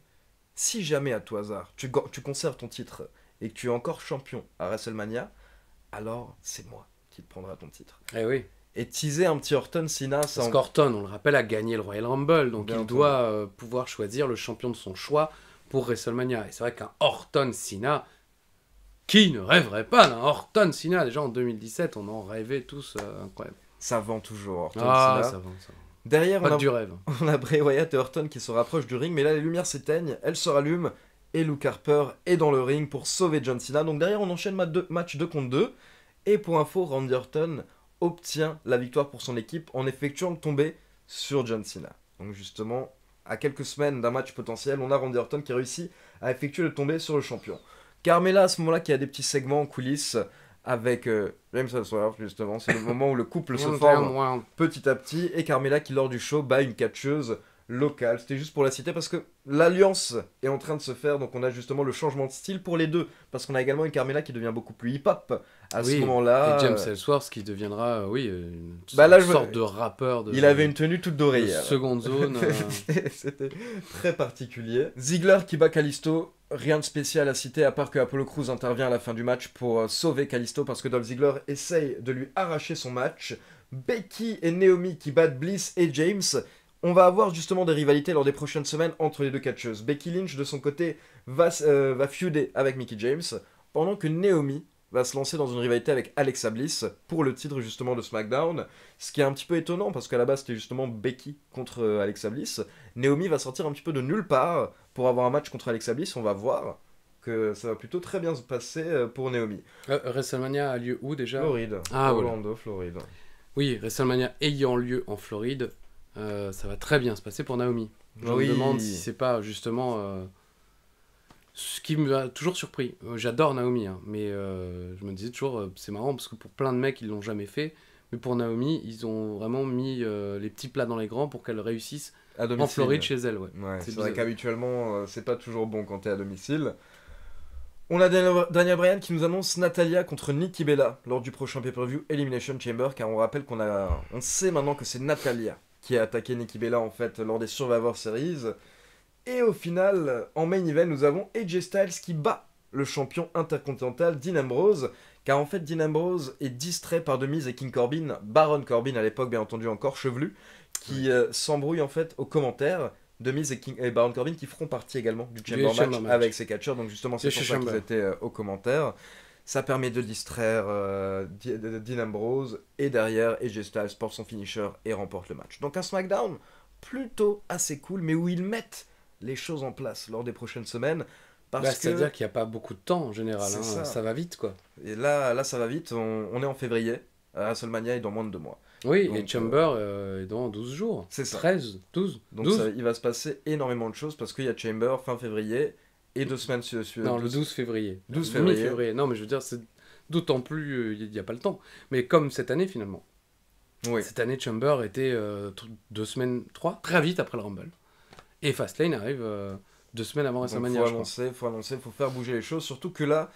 à tout hasard tu conserves ton titre et que tu es encore champion à WrestleMania, alors c'est moi qui te prendra ton titre. Eh oui. Et teaser un petit Orton Cena, Parce qu'Orton, on le rappelle, a gagné le Royal Rumble, donc Bien il entendu. doit pouvoir choisir le champion de son choix pour WrestleMania. Et c'est vrai qu'un Orton Cena, qui ne rêverait pas d'un Orton Cena? Déjà en 2017, on en rêvait tous, incroyable. ça vend toujours Orton Ah, Cena. ça va, ça va. Derrière, Pas du rêve. on a Bray Wyatt et Orton qui se rapprochent du ring, mais là les lumières s'éteignent, elles se rallument, et Luke Harper est dans le ring pour sauver John Cena. Donc derrière, on enchaîne match 2 contre 2, et pour info, Randy Orton obtient la victoire pour son équipe en effectuant le tombé sur John Cena. Donc justement, à quelques semaines d'un match potentiel, on a Randy Orton qui réussit à effectuer le tombé sur le champion. Carmella, à ce moment-là, qui a des petits segments en coulisses avec James Ellsworth, justement. C'est le moment où le couple se forme petit à petit, et Carmella qui, lors du show, bat une catcheuse locale. C'était juste pour la citer parce que l'alliance est en train de se faire, donc on a justement le changement de style pour les deux, parce qu'on a également une Carmella qui devient beaucoup plus hip-hop à ce moment-là. Et James Ellsworth qui deviendra, une sorte de rappeur. Il avait une tenue toute dorée. Seconde zone. C'était très particulier. Ziggler qui bat Kalisto. Rien de spécial à citer à part que Apollo Crews intervient à la fin du match pour sauver Kalisto parce que Dolph Ziggler essaye de lui arracher son match. Becky et Naomi qui battent Bliss et James. On va avoir justement des rivalités lors des prochaines semaines entre les deux catcheuses. Becky Lynch de son côté va feuder avec Mickie James pendant que Naomi va se lancer dans une rivalité avec Alexa Bliss pour le titre justement de SmackDown. Ce qui est un petit peu étonnant parce qu'à la base c'était justement Becky contre Alexa Bliss. Naomi va sortir un petit peu de nulle part pour avoir un match contre Alexa Bliss. On va voir que ça va plutôt très bien se passer pour Naomi. WrestleMania a lieu où déjà? Floride. Orlando, voilà. Floride. Oui, WrestleMania ayant lieu en Floride, ça va très bien se passer pour Naomi. Je me demande si c'est pas justement ce qui m'a toujours surpris. J'adore Naomi, mais je me disais toujours, c'est marrant parce que pour plein de mecs, ils l'ont jamais fait. Mais pour Naomi, ils ont vraiment mis les petits plats dans les grands pour qu'elle réussisse en Floride chez elle. Ouais. C'est vrai qu'habituellement, c'est pas toujours bon quand t'es à domicile. On a Daniel Bryan qui nous annonce Natalya contre Nikki Bella lors du prochain pay-per-view Elimination Chamber, car on rappelle on sait maintenant que c'est Natalya qui a attaqué Nikki Bella en fait lors des Survivor Series. Et au final, en main event, nous avons AJ Styles qui bat le champion intercontinental Dean Ambrose, car en fait Dean Ambrose est distrait par The Miz et King Corbin, Baron Corbin à l'époque bien entendu encore chevelu, qui s'embrouille en fait aux commentaires. The Miz et Baron Corbin qui feront partie également du Chamber Match avec ses catcheurs, donc justement c'est pour ça qu'ils étaient aux commentaires. Ça permet de distraire Dean Ambrose, et derrière AJ Styles porte son finisher et remporte le match. Donc un SmackDown plutôt assez cool, mais où ils mettent les choses en place lors des prochaines semaines. C'est-à-dire qu'il n'y a pas beaucoup de temps en général, ça va vite quoi. Et là ça va vite, on est en février, WrestleMania est dans moins de 2 mois. Oui, donc, et Chamber est dans 12 jours. C'est ça. 13, 12. Donc 12. Il va se passer énormément de choses parce qu'il y a Chamber fin février et 2 semaines Non, le 12 février. 12 février. Mi-février. Non, mais je veux dire, c'est d'autant plus, il n'y a pas le temps. Mais comme cette année finalement. Oui. Cette année, Chamber était 2 semaines, 3, très vite après le Rumble. Et Fastlane arrive 2 semaines avant WrestleMania. Faut annoncer, faut faire bouger les choses. Surtout que là,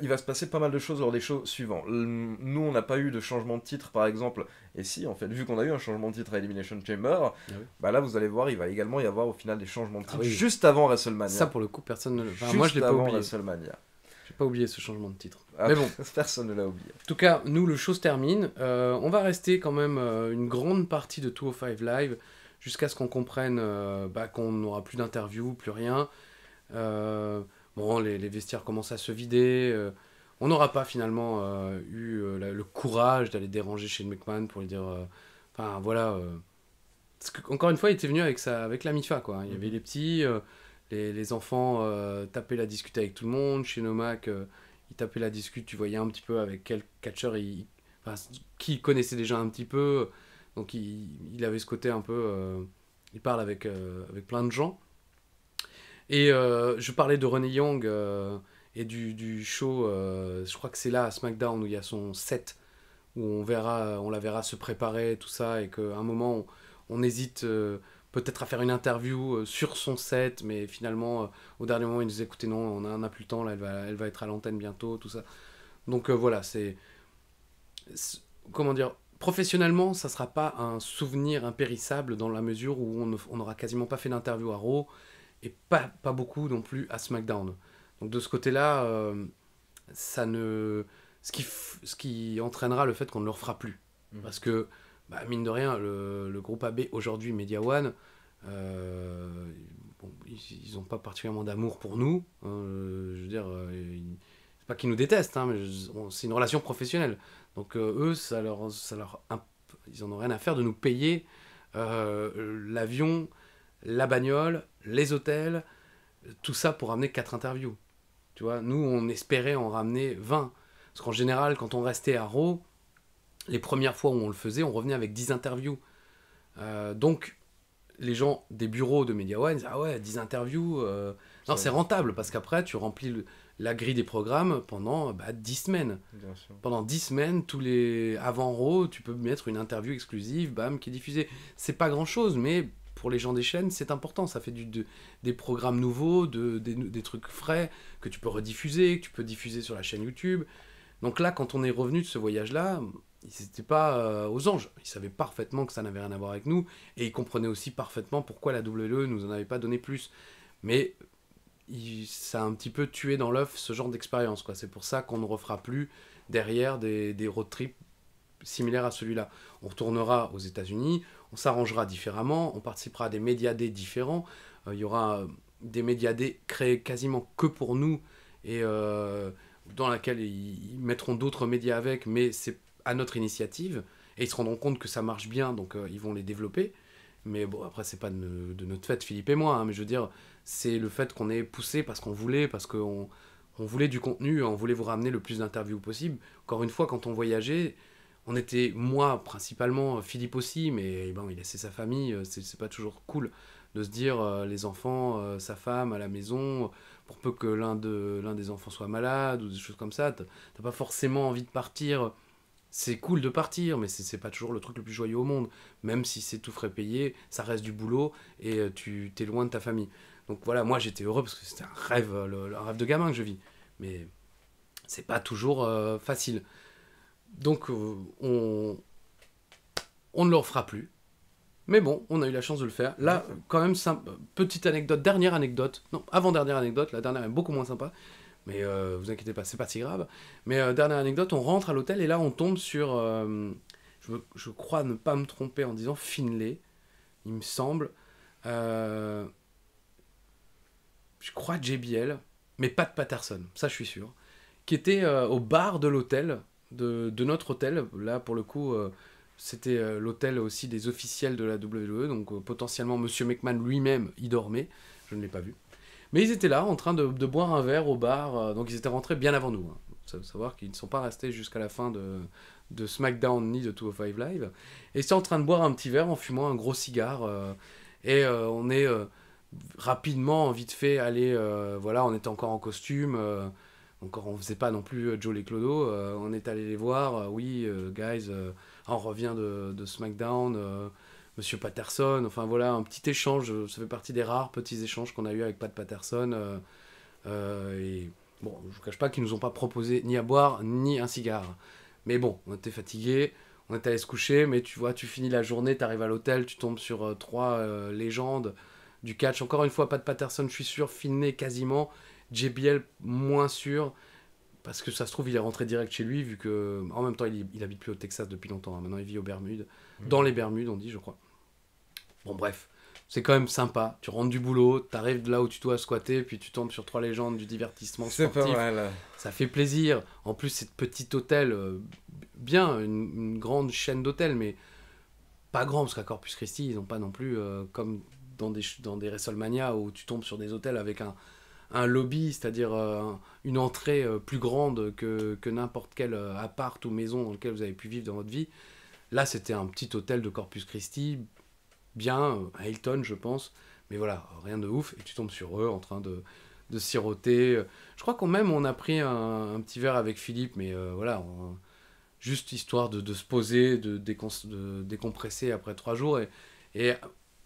il va se passer pas mal de choses lors des shows suivants. Nous, on n'a pas eu de changement de titre, par exemple. Et si, en fait, vu qu'on a eu un changement de titre à Elimination Chamber, là, vous allez voir, il va également y avoir au final des changements de titre juste avant WrestleMania. Ça, pour le coup, personne ne le... Enfin, moi, je l'ai pas oublié. WrestleMania. J'ai pas oublié ce changement de titre. Mais bon, personne ne l'a oublié. En tout cas, nous, le show se termine. On va rester quand même une grande partie de 205 Live jusqu'à ce qu'on comprenne qu'on n'aura plus d'interviews, plus rien. Les vestiaires commencent à se vider. On n'aura pas finalement eu le courage d'aller déranger Shane McMahon pour lui dire... Parce qu'encore une fois, il était venu avec la MIFA, quoi. Il y avait les petits, les enfants tapaient la discute avec tout le monde. Shane O'Mac, il tapait la discute, tu voyais un petit peu avec quel catcheur qui connaissait déjà un petit peu. Donc il avait ce côté un peu... il parle avec plein de gens. Et je parlais de Renee Young et du show, je crois que c'est là, à SmackDown, où il y a son set, où on la verra se préparer, tout ça, et qu'à un moment, on hésite peut-être à faire une interview sur son set, mais finalement, au dernier moment, il nous disait, écoutez, non, on n'a plus le temps, là, elle va être à l'antenne bientôt, tout ça. Donc voilà, comment dire, professionnellement, ça sera pas un souvenir impérissable dans la mesure où on n'aura quasiment pas fait d'interview à Raw et pas beaucoup non plus à SmackDown. Donc de ce côté-là, ça ne ce qui entraînera le fait qu'on ne le refera plus. Parce que, bah, mine de rien, le groupe AB aujourd'hui, Media One, bon, ils n'ont pas particulièrement d'amour pour nous. Hein, je veux dire, c'est pas qu'ils nous détestent, hein, mais c'est une relation professionnelle. Donc eux, ils en ont rien à faire de nous payer l'avion, la bagnole, les hôtels, tout ça pour ramener 4 interviews. Tu vois, nous, on espérait en ramener 20. Parce qu'en général, quand on restait à Raw, les premières fois où on le faisait, on revenait avec 10 interviews. Donc, les gens des bureaux de Media One disaient, ah ouais, 10 interviews, non, c'est rentable, parce qu'après, tu remplis la grille des programmes pendant 10 semaines. Bien sûr. Pendant 10 semaines, avant Raw, tu peux mettre une interview exclusive, bam, qui est diffusée. C'est pas grand-chose, mais pour les gens des chaînes, c'est important. Ça fait des programmes nouveaux, des trucs frais, que tu peux rediffuser, que tu peux diffuser sur la chaîne YouTube. Donc là, quand on est revenu de ce voyage-là, ils n'étaient pas aux anges. Ils savaient parfaitement que ça n'avait rien à voir avec nous, et ils comprenaient aussi parfaitement pourquoi la WWE nous en avait pas donné plus. Mais ça a un petit peu tué dans l'œuf ce genre d'expérience, quoi. C'est pour ça qu'on ne refera plus derrière des road trips similaires à celui-là. On retournera aux États-Unis, on s'arrangera différemment, on participera à des Media Day différents. Il y aura des Media Day créés quasiment que pour nous, et dans laquelle ils mettront d'autres médias avec, mais c'est à notre initiative, et ils se rendront compte que ça marche bien, donc ils vont les développer. Mais bon, après, c'est pas de notre fait, Philippe et moi, hein, mais je veux dire, c'est le fait qu'on ait poussé parce qu'on voulait du contenu, on voulait vous ramener le plus d'interviews possible. Encore une fois, quand on voyageait, on était, moi principalement, Philippe aussi, mais bon, il laissait sa famille, c'est pas toujours cool de se dire, les enfants, sa femme à la maison, pour peu que l'un des enfants soit malade, ou des choses comme ça, t'as pas forcément envie de partir. C'est cool de partir, mais c'est pas toujours le truc le plus joyeux au monde. Même si c'est tout frais payé, ça reste du boulot, et tu t'es loin de ta famille. Donc voilà, moi j'étais heureux parce que c'était un rêve, un rêve de gamin que je vis. Mais c'est pas toujours facile. Donc on ne le refera plus. Mais bon, on a eu la chance de le faire. Là, quand même, petite anecdote, dernière anecdote. Non, avant-dernière anecdote, la dernière est beaucoup moins sympa. Mais vous inquiétez pas, c'est pas si grave. Mais dernière anecdote, on rentre à l'hôtel et là on tombe sur, je crois ne pas me tromper en disant Finlay, il me semble. Je crois JBL, mais pas de Patterson, ça je suis sûr. Qui était au bar de l'hôtel, de notre hôtel. Là pour le coup, c'était l'hôtel aussi des officiels de la WWE, donc potentiellement Monsieur McMahon lui-même y dormait, je ne l'ai pas vu. Mais ils étaient là, en train de boire un verre au bar, donc ils étaient rentrés bien avant nous. Hein. Ça veut savoir qu'ils ne sont pas restés jusqu'à la fin de SmackDown ni de 205 Live. Et ils étaient en train de boire un petit verre en fumant un gros cigare. Et on est rapidement, vite fait, allé... voilà, on était encore en costume. Encore, on faisait pas non plus Joe les Clodo. On est allé les voir. Oui, guys, on revient de SmackDown... Monsieur Patterson, enfin voilà, un petit échange, ça fait partie des rares petits échanges qu'on a eu avec Pat Patterson. Et bon, je vous cache pas qu'ils nous ont pas proposé ni à boire, ni un cigare. Mais bon, on était fatigués, on est allé se coucher, mais tu vois, tu finis la journée, tu arrives à l'hôtel, tu tombes sur 3 légendes du catch. Encore une fois, Pat Patterson, je suis sûr, Finlay quasiment, JBL moins sûr, parce que ça se trouve, il est rentré direct chez lui, vu que en même temps, il habite plus au Texas depuis longtemps, hein. Maintenant il vit aux Bermudes. Dans les Bermudes, on dit, je crois. Bon, bref, c'est quand même sympa. Tu rentres du boulot, t'arrives de là où tu dois squatter, puis tu tombes sur 3 légendes du divertissement sportif. C'est pas mal. Ça fait plaisir. En plus, c'est petit hôtel, bien, une grande chaîne d'hôtels, mais pas grand, parce qu'à Corpus Christi, ils n'ont pas non plus, comme dans des WrestleMania, où tu tombes sur des hôtels avec un lobby, c'est-à-dire une entrée plus grande que n'importe quel appart ou maison dans lequel vous avez pu vivre dans votre vie. Là, c'était un petit hôtel de Corpus Christi, bien, à Hilton, je pense, Mais voilà, rien de ouf, et tu tombes sur eux en train de siroter. Je crois on a pris un petit verre avec Philippe, mais voilà, juste histoire de se poser, de décompresser après 3 jours, et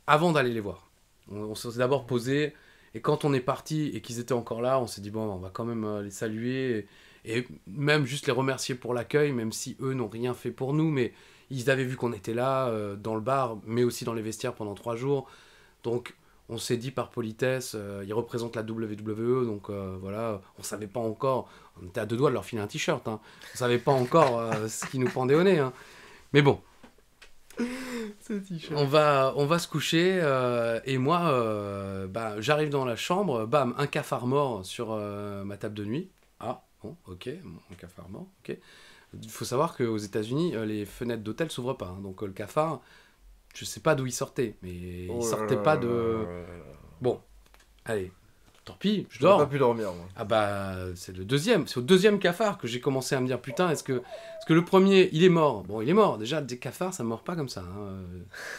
avant d'aller les voir. On s'est d'abord posé, et quand on est parti et qu'ils étaient encore là, on s'est dit, bon, on va quand même les saluer, et même juste les remercier pour l'accueil, même si eux n'ont rien fait pour nous, mais ils avaient vu qu'on était là, dans le bar, mais aussi dans les vestiaires pendant 3 jours. Donc, on s'est dit par politesse, ils représentent la WWE, donc voilà, on savait pas encore, on était à 2 doigts de leur filer un t-shirt, hein. On savait pas encore ce qui nous pendait au nez, hein. Mais bon, on va se coucher, et moi, j'arrive dans la chambre, bam, un cafard mort sur ma table de nuit. Ah, bon, ok, un cafard mort, ok. Il faut savoir qu'aux États-Unis, les fenêtres d'hôtel s'ouvrent pas, hein, donc le cafard, je sais pas d'où il sortait, mais il sortait pas de... Bon, allez, tant pis, je dors. J'ai pas pu dormir, moi. Ah bah, c'est au deuxième cafard que j'ai commencé à me dire, putain, est-ce que le premier, il est mort? Bon, il est mort, déjà, des cafards, ça meurt pas comme ça, hein.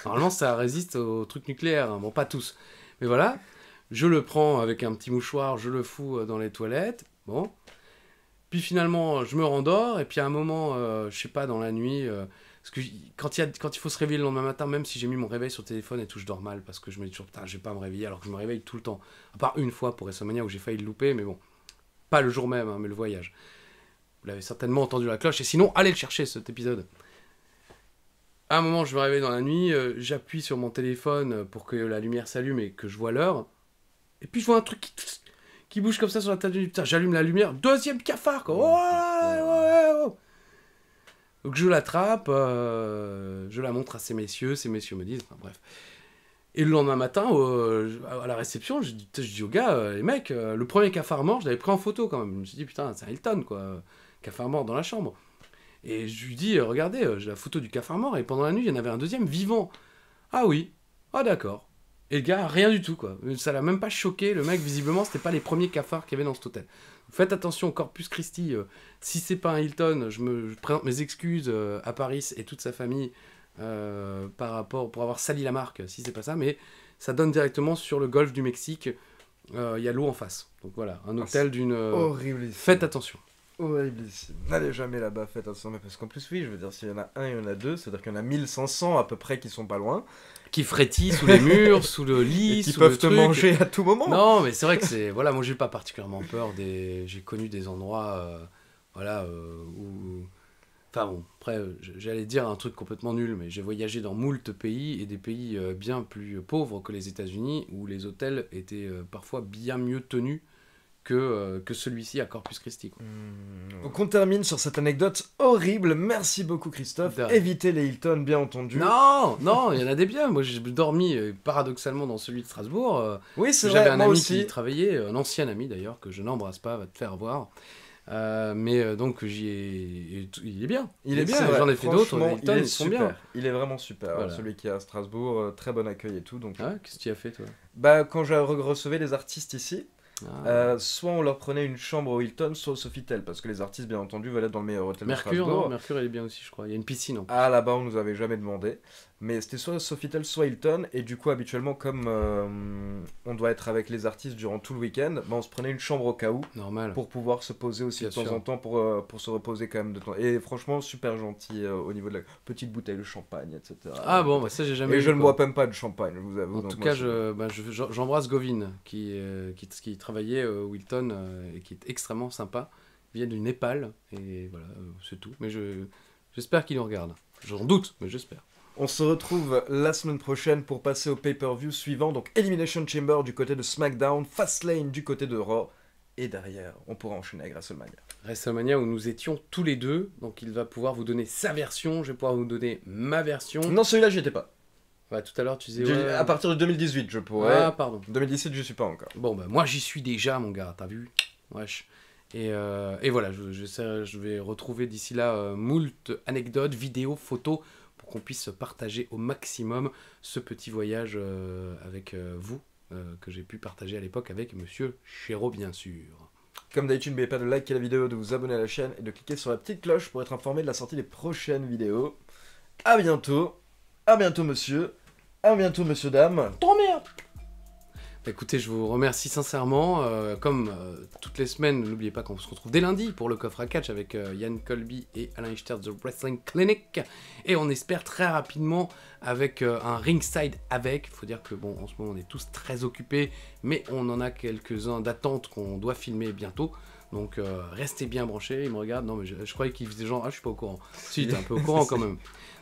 Normalement, ça résiste aux trucs nucléaires, hein. Bon, pas tous. Mais voilà, je le prends avec un petit mouchoir, je le fous dans les toilettes, bon. Puis finalement, je me rendors, et puis à un moment, je sais pas, dans la nuit... parce que quand il faut se réveiller le lendemain matin, même si j'ai mis mon réveil sur le téléphone et tout, je dors mal parce que je me dis toujours, putain, je vais pas me réveiller alors que je me réveille tout le temps. À part une fois pour WrestleMania où j'ai failli le louper, mais bon, pas le jour même, hein, mais le voyage. Vous l'avez certainement entendu la cloche, et sinon, allez le chercher cet épisode. À un moment, je me réveille dans la nuit, j'appuie sur mon téléphone pour que la lumière s'allume et que je vois l'heure. Et puis je vois un truc qui bouge comme ça sur la table de nuit. Putain, j'allume la lumière, deuxième cafard, quoi. Oh. Donc je l'attrape, je la montre à ces messieurs me disent, enfin bref. Et le lendemain matin, à la réception, je dis aux gars, les mecs, le premier cafard mort, je l'avais pris en photo quand même. Je me suis dit, putain, c'est un Hilton, quoi, cafard mort dans la chambre. Et je lui dis, regardez, j'ai la photo du cafard mort, et pendant la nuit, il y en avait un deuxième vivant. Ah oui, ah d'accord. Et le gars, rien du tout, quoi. Ça l'a même pas choqué, le mec, visiblement, c'était pas les premiers cafards qu'il y avait dans cet hôtel. Faites attention, Corpus Christi, si c'est pas un Hilton, je présente mes excuses à Paris et toute sa famille par rapport pour avoir sali la marque, si c'est pas ça, mais ça donne directement sur le golfe du Mexique, il y a l'eau en face. Donc voilà, un hôtel d'une... horrible. Faites attention. Horriblissime. N'allez jamais là-bas, faites attention, mais parce qu'en plus, oui, je veux dire, s'il y en a un, il y en a deux, c'est-à-dire qu'il y en a 1500 à peu près qui sont pas loin. Qui frétillent sous les murs, sous le lit, et qui sous peuvent le te truc. manger à tout moment. Non, mais c'est vrai que c'est... Voilà, moi j'ai pas particulièrement peur j'ai connu des endroits, où... Enfin bon, après, j'allais dire un truc complètement nul, mais j'ai voyagé dans moult pays, et des pays bien plus pauvres que les États-Unis, où les hôtels étaient parfois bien mieux tenus que celui-ci à Corpus Christi, quoi. Donc on termine sur cette anecdote horrible. Merci beaucoup Christophe. Évitez les Hilton, bien entendu. Non, il y en a des biens. Moi j'ai dormi paradoxalement dans celui de Strasbourg. Oui, c'est vrai. J'avais un ami aussi. qui travaillait, un ancien ami d'ailleurs, que je n'embrasse pas, va te faire voir. Donc il est bien. Il est bien. J'en ai fait d'autres. Les Hilton, ils sont bien. Il est vraiment super. Voilà. Celui qui est à Strasbourg, très bon accueil et tout. Donc... Ah, qu'est-ce que tu as fait toi? Bah quand je recevais les artistes ici. Soit on leur prenait une chambre au Hilton, soit au Sofitel, parce que les artistes, bien entendu, veulent être dans le meilleur hôtel de Strasbourg. Non, Mercure, elle est bien aussi, je crois. Il y a une piscine en plus. Ah, là-bas, on nous avait jamais demandé. Mais c'était soit Sofitel, soit Hilton. Et du coup, habituellement, comme on doit être avec les artistes durant tout le week-end, bah, on se prenait une chambre au cas où. Normal. Pour pouvoir se poser aussi de temps en temps, pour se reposer quand même de temps. Et franchement, super gentil au niveau de la petite bouteille de champagne, etc. Ah bon, bah ça, j'ai jamais Et vu, je ne bois même pas de champagne, je vous avoue. En tout cas, j'embrasse Govin, qui travaillait au Hilton et qui est extrêmement sympa. Il vient du Népal, et voilà, c'est tout. Mais j'espère qu'il nous regarde. J'en doute, mais j'espère. On se retrouve la semaine prochaine pour passer au pay-per-view suivant. Donc Elimination Chamber du côté de SmackDown, Fastlane du côté de Raw. Et derrière, on pourra enchaîner avec WrestleMania. WrestleMania où nous étions tous les deux. Donc il va pouvoir vous donner sa version, je vais pouvoir vous donner ma version. Non, celui-là, j'y étais pas. Ouais, tout à l'heure, tu disais... À partir de 2018, je pourrais. Ah, pardon. 2017, je suis pas encore. Bon, bah moi, j'y suis déjà, mon gars, t'as vu? Wesh. Et voilà, je vais retrouver d'ici là moult anecdotes, vidéos, photos, pour qu'on puisse partager au maximum ce petit voyage avec vous, que j'ai pu partager à l'époque avec Monsieur Chéreau, bien sûr. Comme d'habitude, n'oubliez pas de liker la vidéo, de vous abonner à la chaîne et de cliquer sur la petite cloche pour être informé de la sortie des prochaines vidéos. À bientôt monsieur. À bientôt, monsieur, dame. T'emmerdes. Écoutez, je vous remercie sincèrement. Comme toutes les semaines, n'oubliez pas qu'on se retrouve dès lundi pour le coffre à catch avec Yann Colby et Alain Richter de The Wrestling Clinic. Et on espère très rapidement avec un ringside avec. Il faut dire que bon, en ce moment on est tous très occupés, mais on en a quelques-uns d'attente qu'on doit filmer bientôt. Donc restez bien branchés. Il me regarde. Non, mais je croyais qu'il faisait genre, ah, je suis pas au courant. Si, t'es un peu au courant quand même.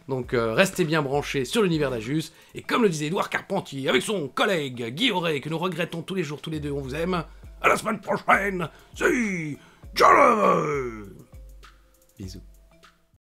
Donc restez bien branchés sur l'univers d'Ajus, et comme le disait Édouard Carpentier avec son collègue Guy Auré, que nous regrettons tous les jours, tous les deux, on vous aime, à la semaine prochaine, c'est John. Bisous.